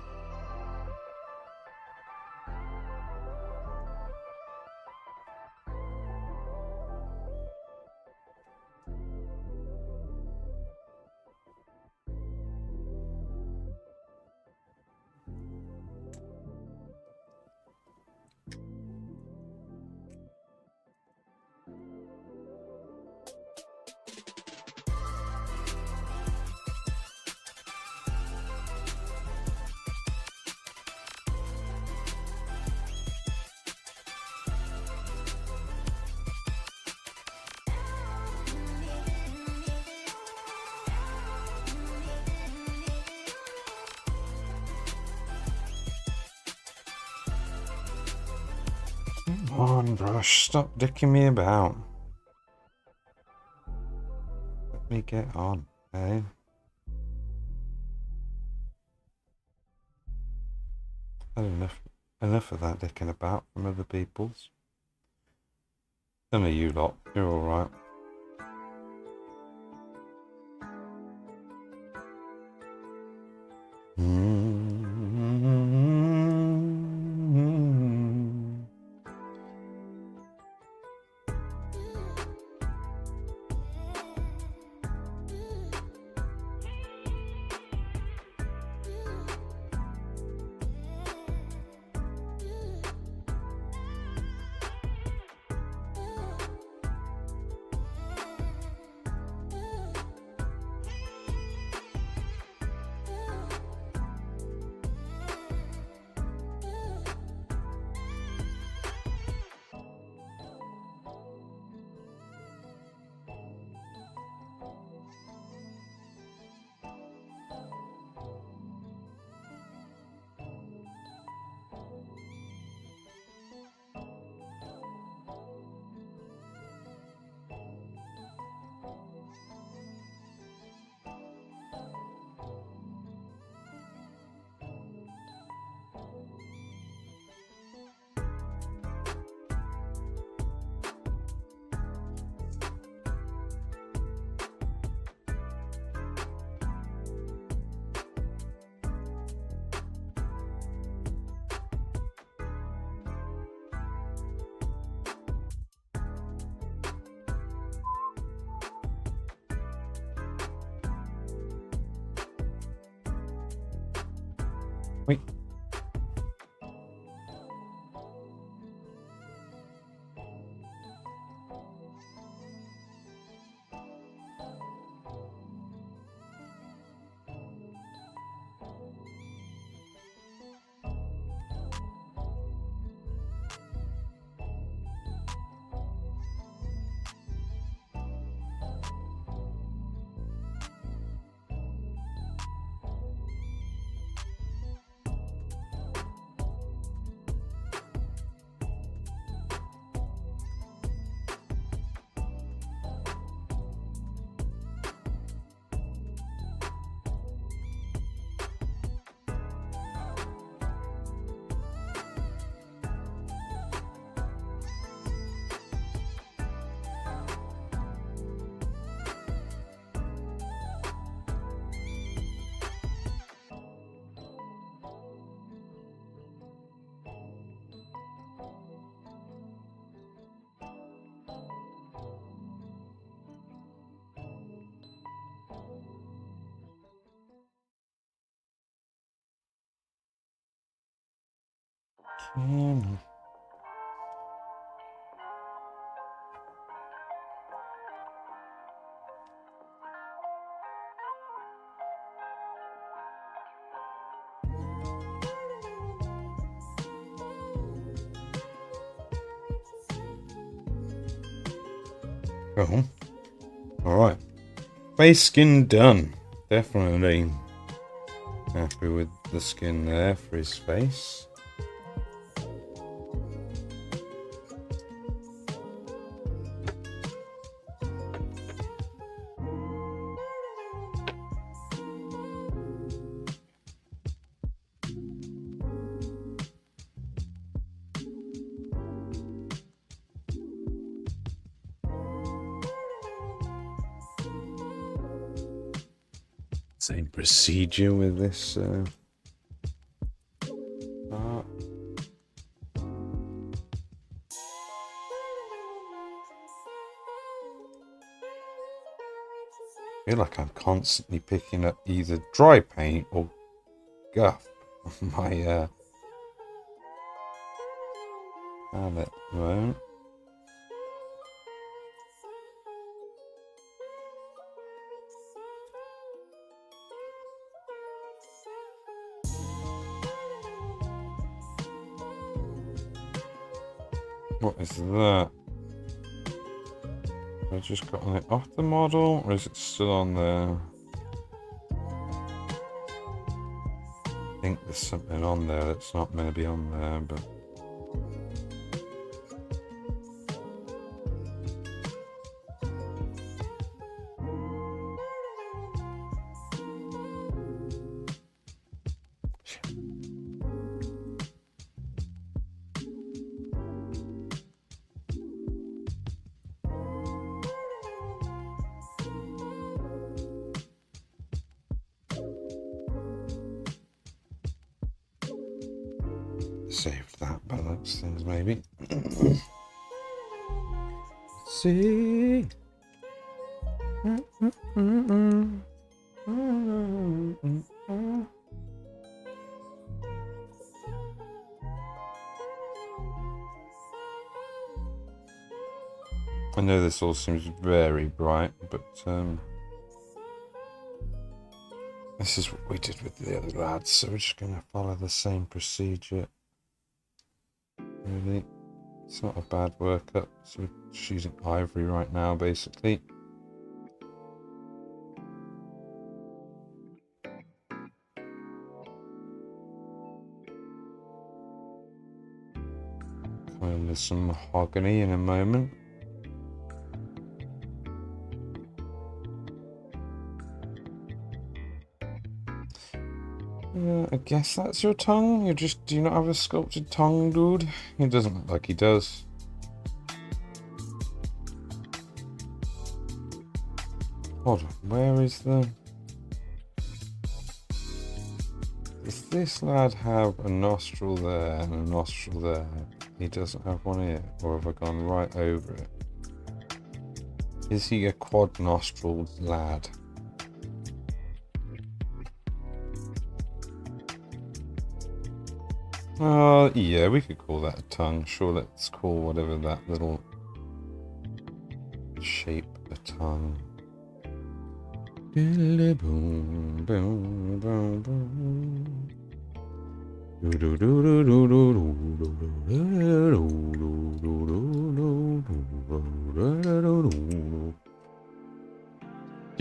Speaker 1: on, brush. Stop dicking me about. Let me get on, eh? Had enough of that dicking about from other people's. None of you lot, you're alright. Wait. Cool. Alright. Face skin done. Definitely happy with the skin there for his face. Same procedure with this part. I feel like I'm constantly picking up either dry paint or guff on my palette at the moment. What is that? Have I just gotten it off the model, or is it still on there? I think there's something on there that's not meant to be on there, but Save that balance things maybe. See. I know this all seems very bright, but this is what we did with the other lads, so we're just going to follow the same procedure. Really, it's not a bad workup, so we're just using ivory right now, basically. Coming with some mahogany in a moment. I guess that's your tongue. Do you not have a sculpted tongue, dude? He doesn't look like he does. Hold on, where is the... Does this lad have a nostril there and a nostril there? He doesn't have one here, or have I gone right over it? Is he a quad nostriled lad? Oh, yeah, we could call that a tongue. Sure, let's call whatever that little shape a tongue. You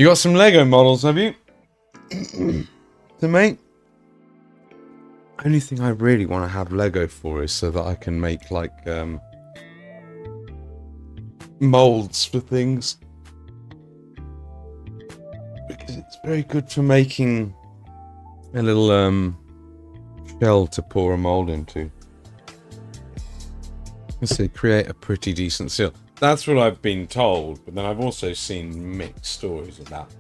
Speaker 1: got some Lego models, have you? To make? Only thing I really want to have Lego for is so that I can make like molds for things, because it's very good for making a little shell to pour a mold into. Let's say create a pretty decent seal. That's what I've been told, but then I've also seen mixed stories of that,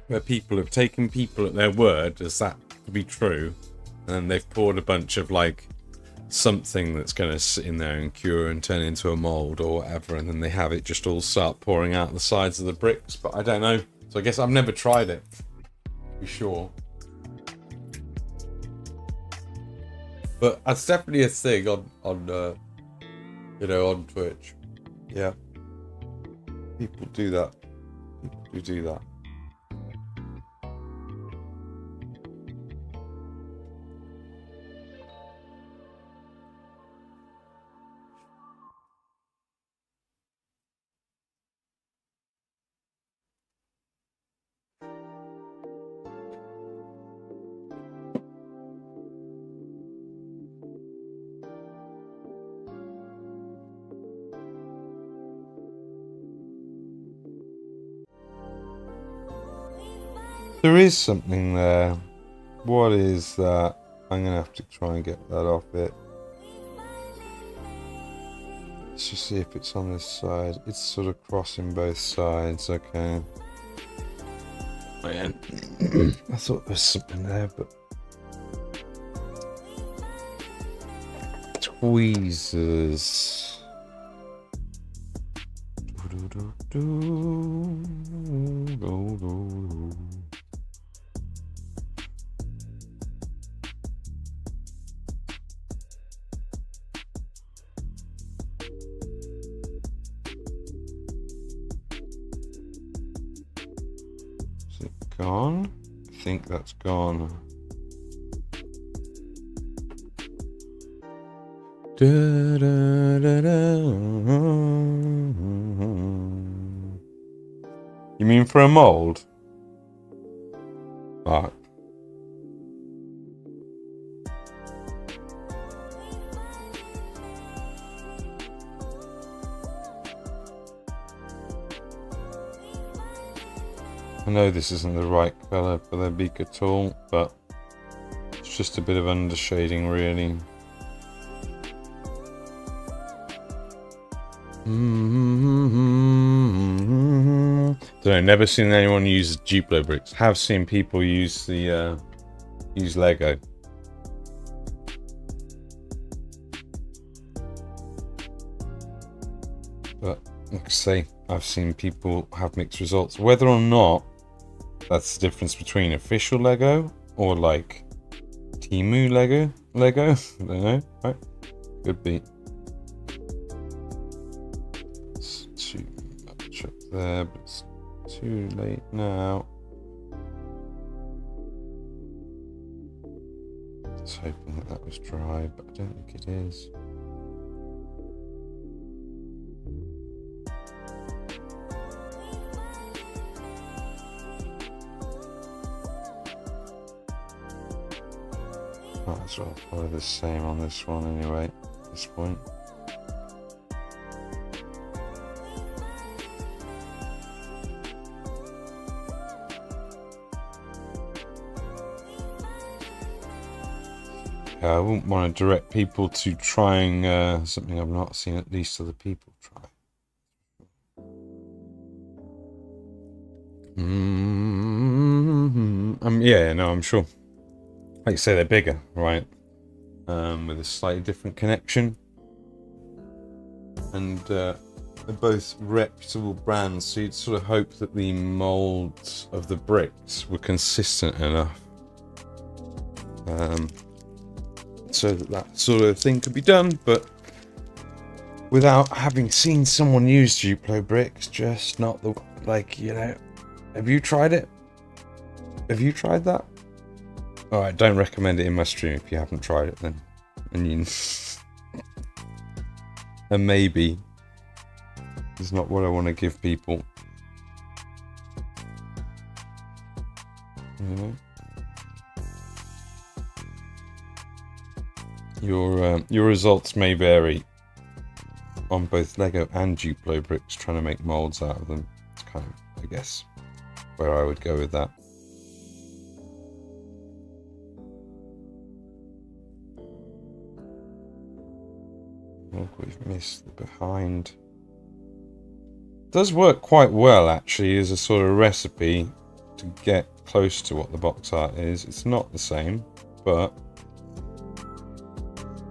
Speaker 1: where people have taken people at their word as that to be true, and they've poured a bunch of like something that's going to sit in there and cure and turn into a mold or whatever, and then they have it just all start pouring out the sides of the bricks. But I don't know, so I guess I've never tried it, to be sure. But that's definitely a thing on you know, on Twitch. Yeah, people do that. People do that. There is something there. What is that? I'm gonna have to try and get that off it. Let's just see if it's on this side. It's sort of crossing both sides. Okay. Oh, yeah. I thought there was something there, but tweezers. Is it gone? I think that's gone. Da, da, da, da. You mean for a mold? Fuck. I know this isn't the right colour for the beak at all, but it's just a bit of undershading, really. Don't know, never seen anyone use Duplo bricks. Have seen people use the use Lego. But like I say, I've seen people have mixed results. Whether or not that's the difference between official Lego or like Temu Lego, I don't know, right? Could be. It's too much up there, but it's too late now. I was hoping that was dry, but I don't think it is. Might as well follow the same on this one anyway, at this point. Yeah, I wouldn't want to direct people to trying something I've not seen at least other people try. Yeah, no, I'm sure. Like you say, they're bigger, right? With a slightly different connection. And they're both reputable brands, so you'd sort of hope that the molds of the bricks were consistent enough. So that sort of thing could be done, but without having seen someone use Duplo bricks, just not the, like, you know, have you tried it? Have you tried that? Alright, don't recommend it in my stream if you haven't tried it then. And you and maybe is not what I want to give people. You know? Your results may vary on both Lego and Duplo bricks, trying to make molds out of them. It's kind of, I guess, where I would go with that. Look, we've missed the behind. It does work quite well actually as a sort of recipe to get close to what the box art is. It's not the same, but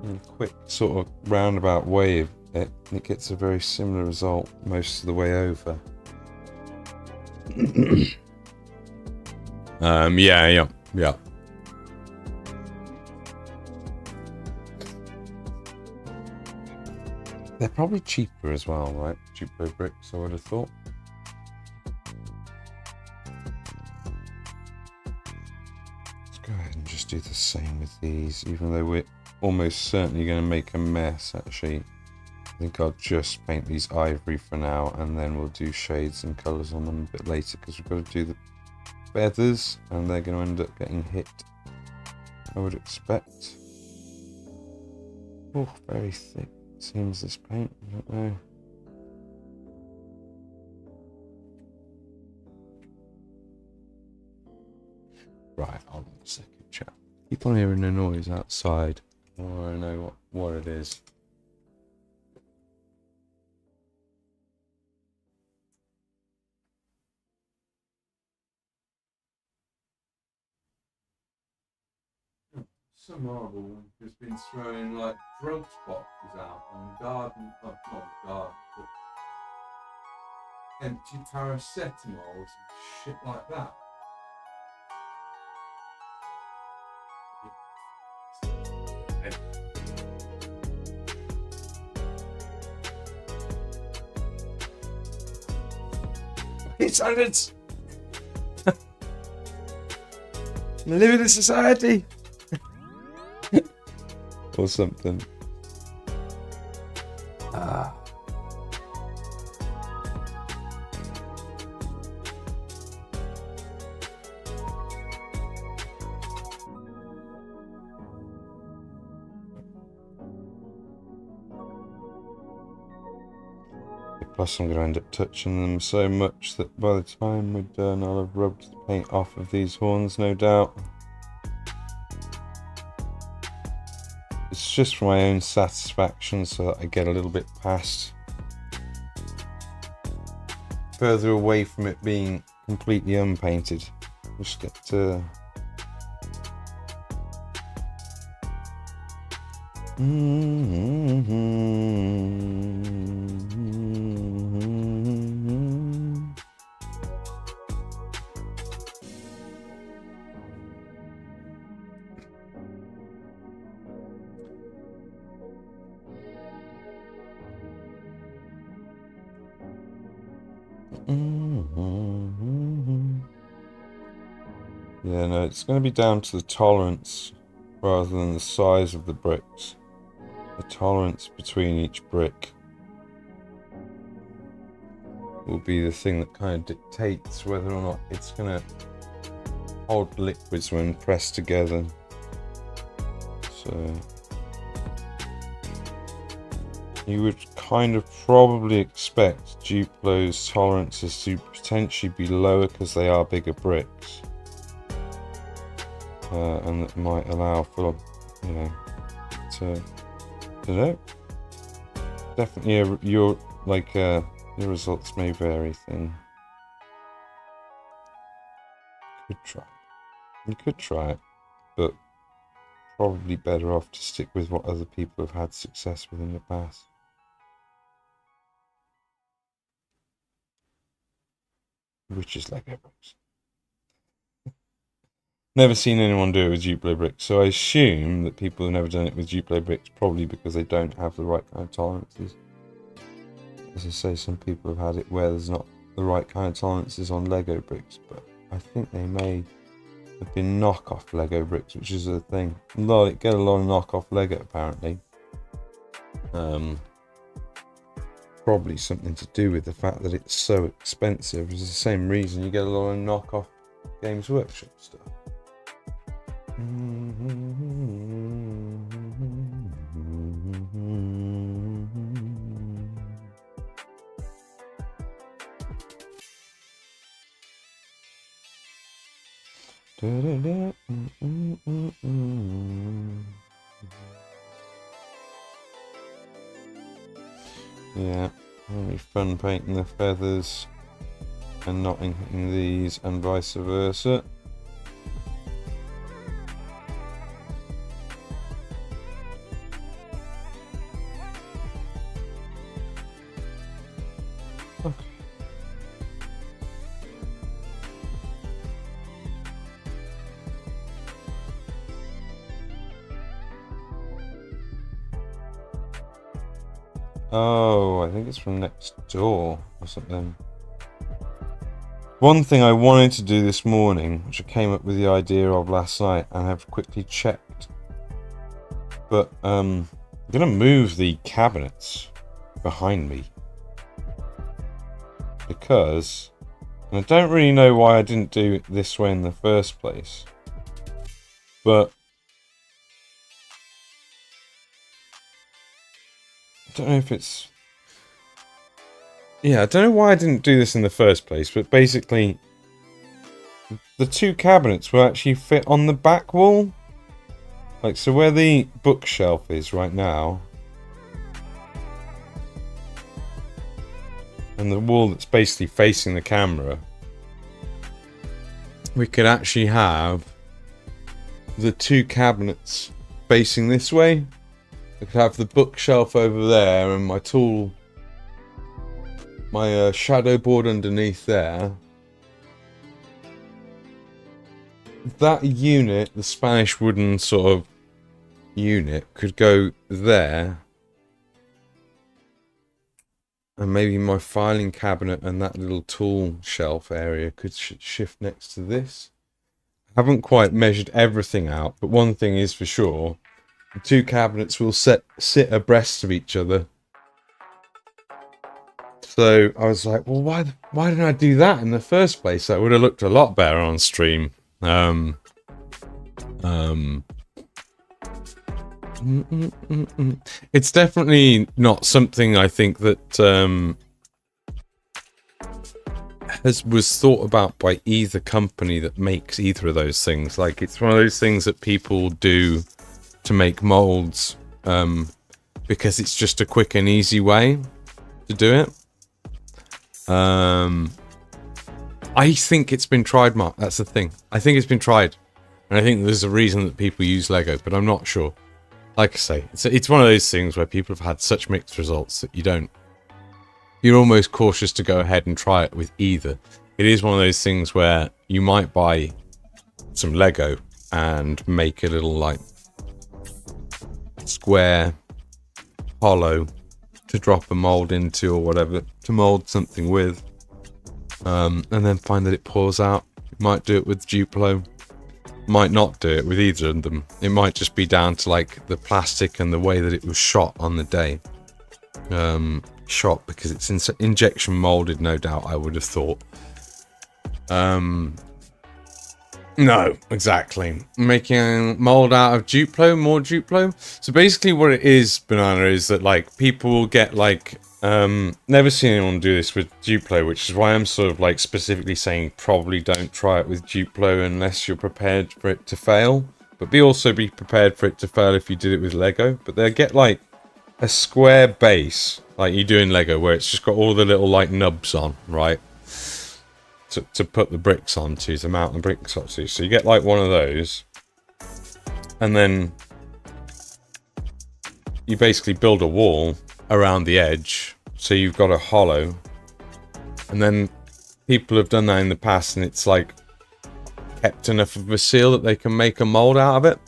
Speaker 1: in a quick sort of roundabout way of it, it gets a very similar result most of the way over. Yeah. They're probably cheaper as well, right? Duplo bricks, I would have thought. Let's go ahead and just do the same with these, even though we're almost certainly going to make a mess, actually. I think I'll just paint these ivory for now, and then we'll do shades and colours on them a bit later, because we've got to do the feathers, and they're going to end up getting hit, I would expect. Oh, very thick. Seems this paint, I don't know. Right, hold on a second, chat. Keep on hearing the noise outside. I want to know what it is. Some horrible has been throwing like drugs boxes out on garden, not garden, but empty paracetamols and shit like that. It's silence. We live in a society. Or something. Plus I'm going to end up touching them so much that by the time we're done I'll have rubbed the paint off of these horns, no doubt. It's just for my own satisfaction, so that I get a little bit past, further away from it being completely unpainted. Just get to Yeah, no, it's going to be down to the tolerance rather than the size of the bricks. The tolerance between each brick will be the thing that kind of dictates whether or not it's going to hold liquids when pressed together. So you would kind of probably expect Duplo's tolerances to potentially be lower because they are bigger bricks. And that might allow for, you know, to, I don't know. Definitely your results may vary thing. You could try it, but probably better off to stick with what other people have had success with in the past. Which is Lego bricks. Never seen anyone do it with Duplo bricks, so I assume that people have never done it with Duplo bricks probably because they don't have the right kind of tolerances. As I say, some people have had it where there's not the right kind of tolerances on Lego bricks, but I think they may have been knockoff Lego bricks, which is a thing. Get a lot of knockoff Lego apparently. Probably something to do with the fact that it's so expensive. It's the same reason you get a lot of knockoff Games Workshop stuff. Yeah, it'll be fun painting the feathers and not inking these and vice versa. Oh, I think it's from next door or something. One thing I wanted to do this morning, which I came up with the idea of last night and have quickly checked, but I'm gonna move the cabinets behind me because, and I don't really know why I didn't do it this way in the first place, but I don't know if it's... Yeah, I don't know why I didn't do this in the first place, but basically the two cabinets will actually fit on the back wall. Like, so where the bookshelf is right now, and the wall that's basically facing the camera, we could actually have the two cabinets facing this way. I could have the bookshelf over there and my tool, my shadow board underneath there. That unit, the Spanish wooden sort of unit, could go there. And maybe my filing cabinet and that little tool shelf area could shift next to this. I haven't quite measured everything out, but one thing is for sure. The two cabinets will sit abreast of each other. So I was like, well, why didn't I do that in the first place? That would have looked a lot better on stream. It's definitely not something I think that was thought about by either company that makes either of those things. Like, it's one of those things that people do to make molds because it's just a quick and easy way to do it. I think it's been tried, Mark. That's the thing. I think it's been tried, and I think there's a reason that people use Lego, but I'm not sure. like I say, it's one of those things where people have had such mixed results that you're almost cautious to go ahead and try it with either. It is one of those things where you might buy some Lego and make a little like square hollow to drop a mold into or whatever to mold something with, and then find that it pours out. You might do it with Duplo, might not do it with either of them. It might just be down to like the plastic and the way that it was shot on the day. Shot because it's injection molded, no doubt, I would have thought. No, exactly. Making mold out of Duplo, more Duplo. So basically what it is, Banana, is that like people will get like, never seen anyone do this with Duplo, which is why I'm sort of like specifically saying probably don't try it with Duplo unless you're prepared for it to fail. But also be prepared for it to fail if you did it with Lego. But they'll get like a square base, like you do in Lego, where it's just got all the little like nubs on, right? To put the bricks onto, to mount the bricks onto. So you get like one of those, and then you basically build a wall around the edge, so you've got a hollow. And then people have done that in the past, and it's like kept enough of a seal that they can make a mold out of it.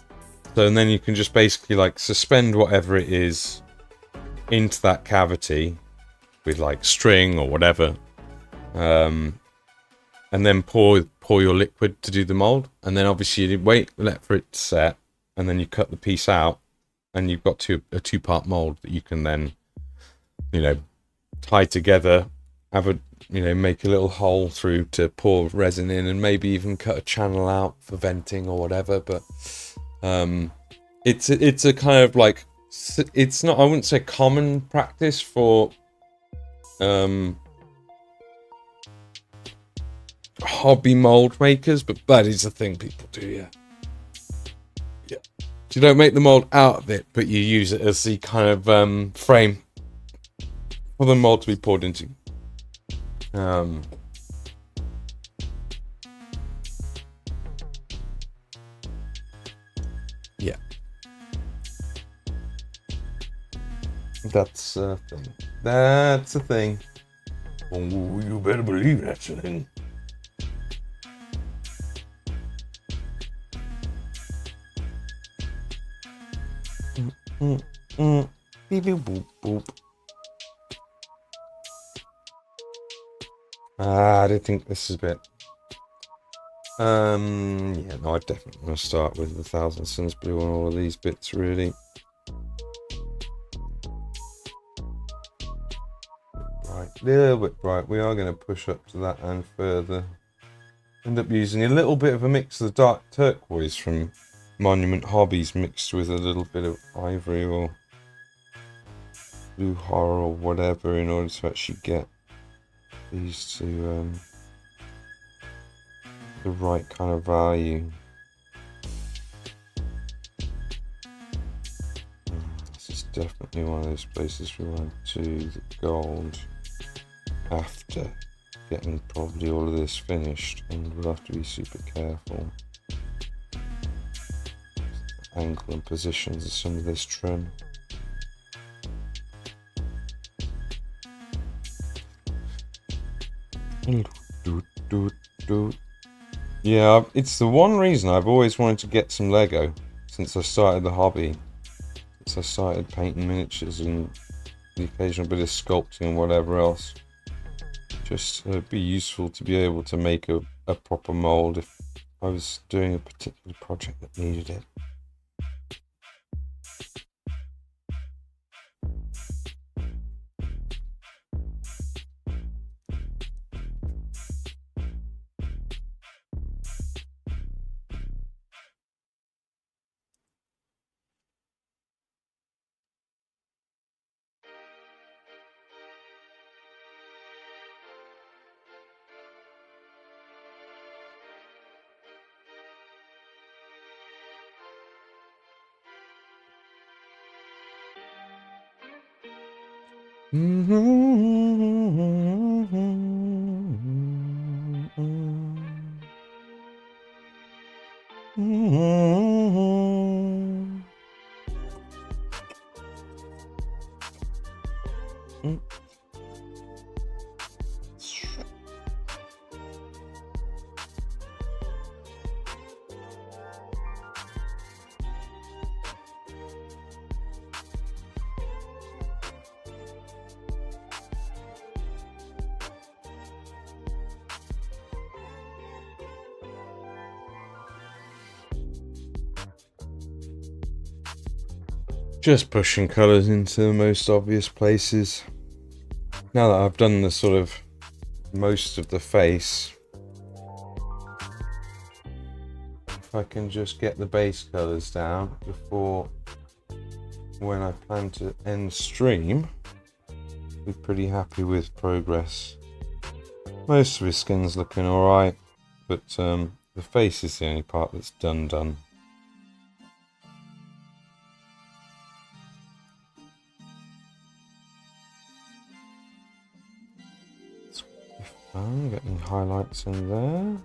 Speaker 1: So and then you can just basically like suspend whatever it is into that cavity with like string or whatever, and then pour your liquid to do the mold. And then obviously you let for it to set, and then you cut the piece out, and you've got a two-part mold that you can then, you know, tie together, have a, you know, make a little hole through to pour resin in, and maybe even cut a channel out for venting or whatever. But it's a kind of like, it's not, I wouldn't say common practice for hobby mold makers, but that is a thing people do. Yeah. So you don't make the mold out of it, but you use it as the kind of frame for the mold to be poured into. Yeah, that's a thing. That's a thing. Oh, you better believe that's a thing. Beep, beep, boop, boop. I did think this is a bit. Yeah, no, I definitely want to start with the 1000 Suns Blue on all of these bits, really. Right, a little bit bright. We are going to push up to that and further. End up using a little bit of a mix of the dark turquoise from Monument Hobbies mixed with a little bit of ivory or blue horror or whatever in order to actually get these to the right kind of value. This is definitely one of those places we want to the gold after getting probably all of this finished, and we'll have to be super careful. Angle and positions of some of this trim. Yeah, it's the one reason I've always wanted to get some Lego since I started the hobby. Since I started painting miniatures and the occasional bit of sculpting and whatever else. Just it'd be useful to be able to make a proper mold if I was doing a particular project that needed it. Just pushing colours into the most obvious places. Now that I've done the sort of most of the face, if I can just get the base colours down before when I plan to end stream, be pretty happy with progress. Most of his skin's looking alright, but the face is the only part that's done. Get any highlights in there.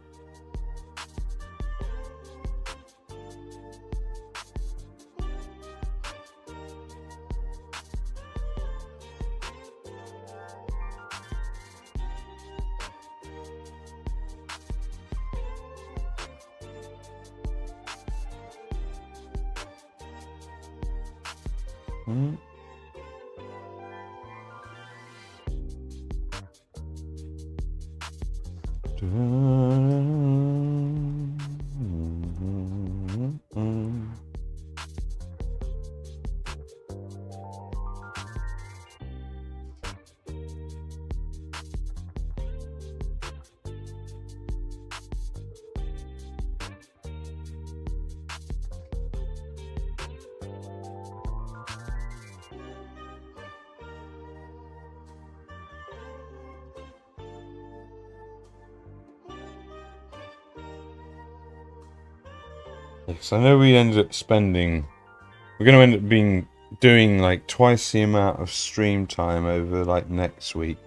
Speaker 1: Yes, I know we ended up spending, we're going to end up doing like twice the amount of stream time over like next week.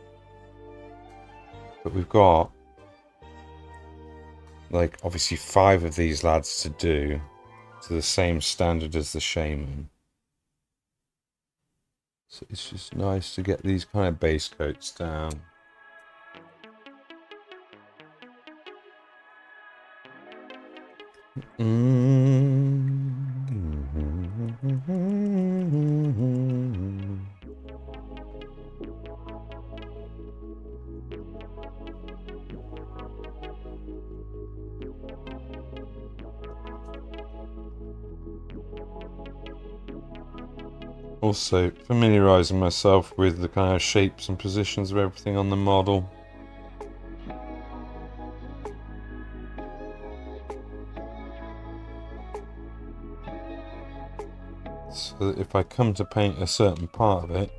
Speaker 1: But we've got like obviously 5 of these lads to do to the same standard as the shaman. So it's just nice to get these kind of base coats down. Also familiarizing myself with the kind of shapes and positions of everything on the model. So that if I come to paint a certain part of it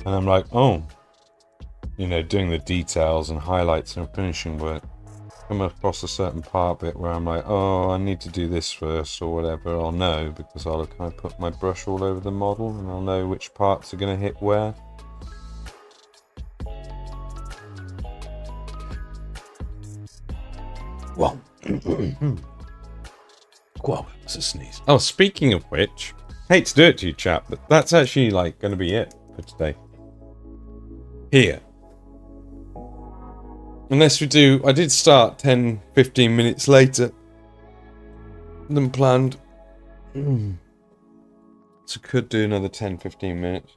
Speaker 1: and I'm like, oh, you know, doing the details and highlights and finishing work, come across a certain part of it where I'm like, oh, I need to do this first or whatever, I'll know because I'll kind of put my brush all over the model and I'll know which parts are going to hit where. Well, whoa, that's a sneeze. Oh, speaking of which, hate to do it to you, chap, but that's actually like going to be it for today. Here. Unless we do, I did start 10-15 minutes later than planned. So could do another 10-15 minutes.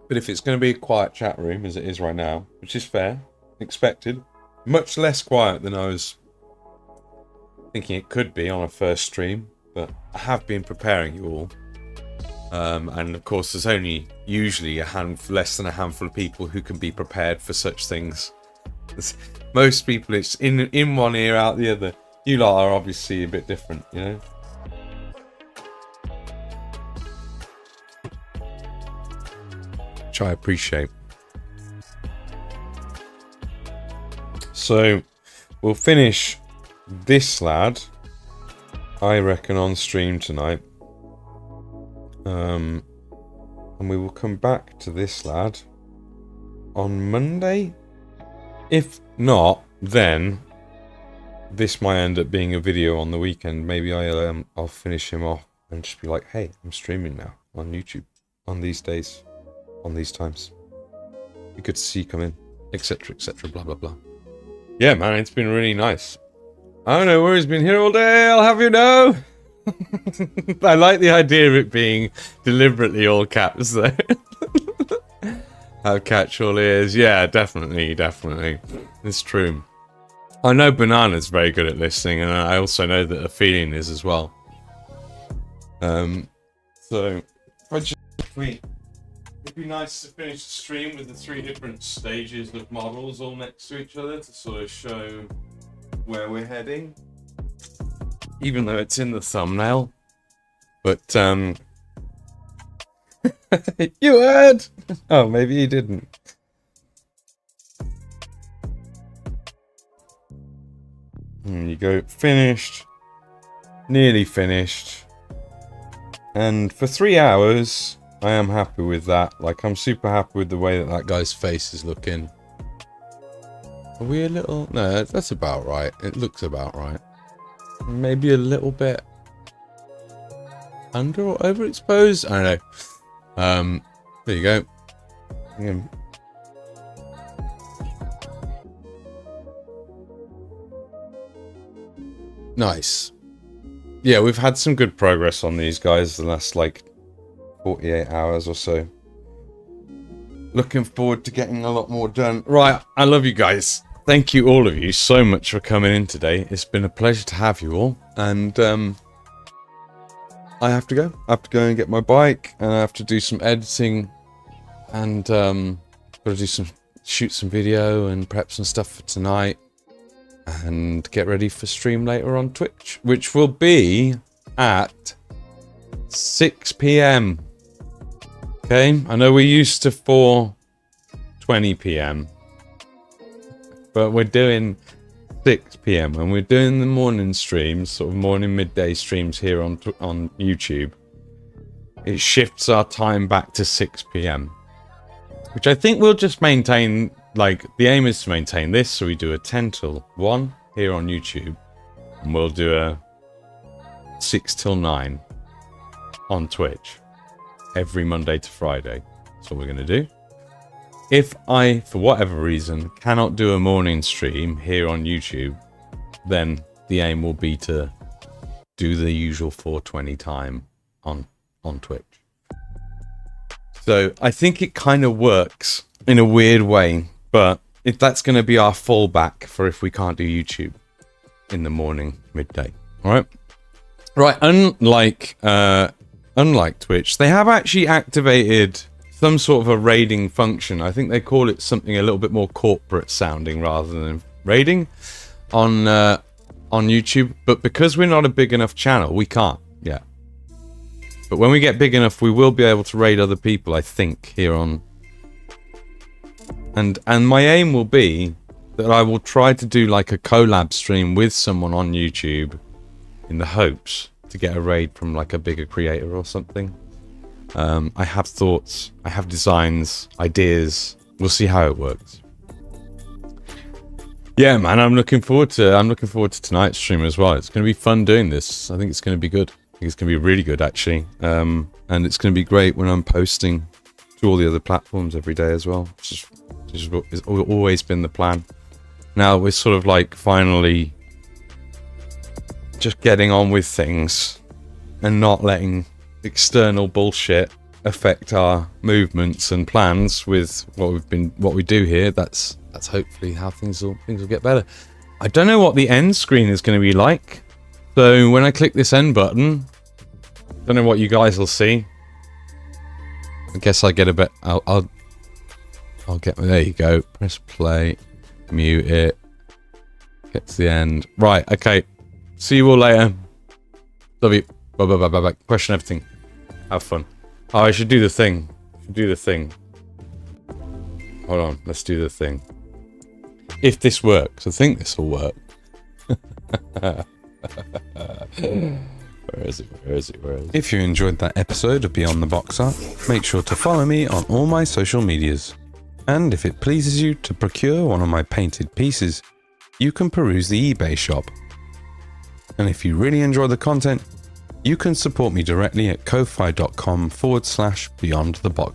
Speaker 1: But if it's going to be a quiet chat room as it is right now, which is fair, expected, much less quiet than I was thinking it could be on a first stream, but I have been preparing you all. And of course there's only usually less than a handful of people who can be prepared for such things. Most people it's in one ear out the other. You lot are obviously a bit different, you know. Which I appreciate. So we'll finish this lad, I reckon, on stream tonight. And we will come back to this lad on Monday. If not, then this might end up being a video on the weekend. Maybe I'll finish him off and just be like, hey, I'm streaming now on YouTube on these days, on these times. Be good to see you come in, etc, etc, blah blah blah. Yeah, man, it's been really nice. I don't know where he's been here all day, I'll have you know. I like the idea of it being deliberately all caps though. How catch-all is. Yeah, definitely. It's true. I know Banana's very good at listening, and I also know that Ophelia is as well. So it'd be nice to finish the stream with the 3 different stages of models all next to each other to sort of show where we're heading, even though it's in the thumbnail. But you heard? Oh, maybe you didn't. There you go, finished, nearly finished, and for 3 hours I am happy with that. Like, I'm super happy with the way that that guy's face is looking. Are we a little... No, that's about right. It looks about right. Maybe a little bit under or overexposed? I don't know. There you go. Nice. Yeah, we've had some good progress on these guys the last, like, 48 hours or so. Looking forward to getting a lot more done. Right, I love you guys. Thank you, all of you, so much for coming in today. It's been a pleasure to have you all. And I have to go. I have to go and get my bike, and I have to do some editing, and gotta do shoot some video and prep some stuff for tonight, and get ready for stream later on Twitch, which will be at 6 p.m. Okay, I know we're used to 4:20 p.m. but we're doing 6 p.m. and we're doing the morning streams, sort of morning midday streams here on YouTube. It shifts our time back to 6 p.m. which I think we'll just maintain. Like, the aim is to maintain this, so we do a 10 till 1 here on YouTube, and we'll do a 6 till 9 on Twitch every Monday to Friday. That's what we're going to do. If I, for whatever reason, cannot do a morning stream here on YouTube, then the aim will be to do the usual 4:20 time on Twitch. So I think it kind of works in a weird way, but if that's going to be our fallback for if we can't do YouTube in the morning, midday. All right. Right. Unlike Twitch, they have actually activated some sort of a raiding function. I think they call it something a little bit more corporate sounding rather than raiding on YouTube. But because we're not a big enough channel, we can't yet. But when we get big enough, we will be able to raid other people, I think, here on. And my aim will be that I will try to do like a collab stream with someone on YouTube in the hopes to get a raid from like a bigger creator or something. I have thoughts, I have designs, ideas. We'll see how it works. Yeah, man, I'm looking forward to tonight's stream as well. It's going to be fun doing this. I think it's going to be good. I think it's going to be really good, actually. And it's going to be great when I'm posting to all the other platforms every day as well. Which has always been the plan. Now we're sort of like finally just getting on with things and not letting external bullshit affect our movements and plans with what we do here. That's hopefully how things will get better. I don't know what the end screen is going to be like, so when I click this end button, I don't know what you guys will see. I guess I get a bit. I'll get. There you go. Press play, mute it. Get to the end. Right. Okay. See you all later. Love you. Bye bye bye bye bye. Question everything. Have fun. Oh, I should do the thing. Hold on. Let's do the thing. If this works, I think this will work. Where is it? If you enjoyed that episode of Beyond the Box Art, make sure to follow me on all my social medias. And if it pleases you to procure one of my painted pieces, you can peruse the eBay shop. And if you really enjoy the content, you can support me directly at ko-fi.com/beyondthebox.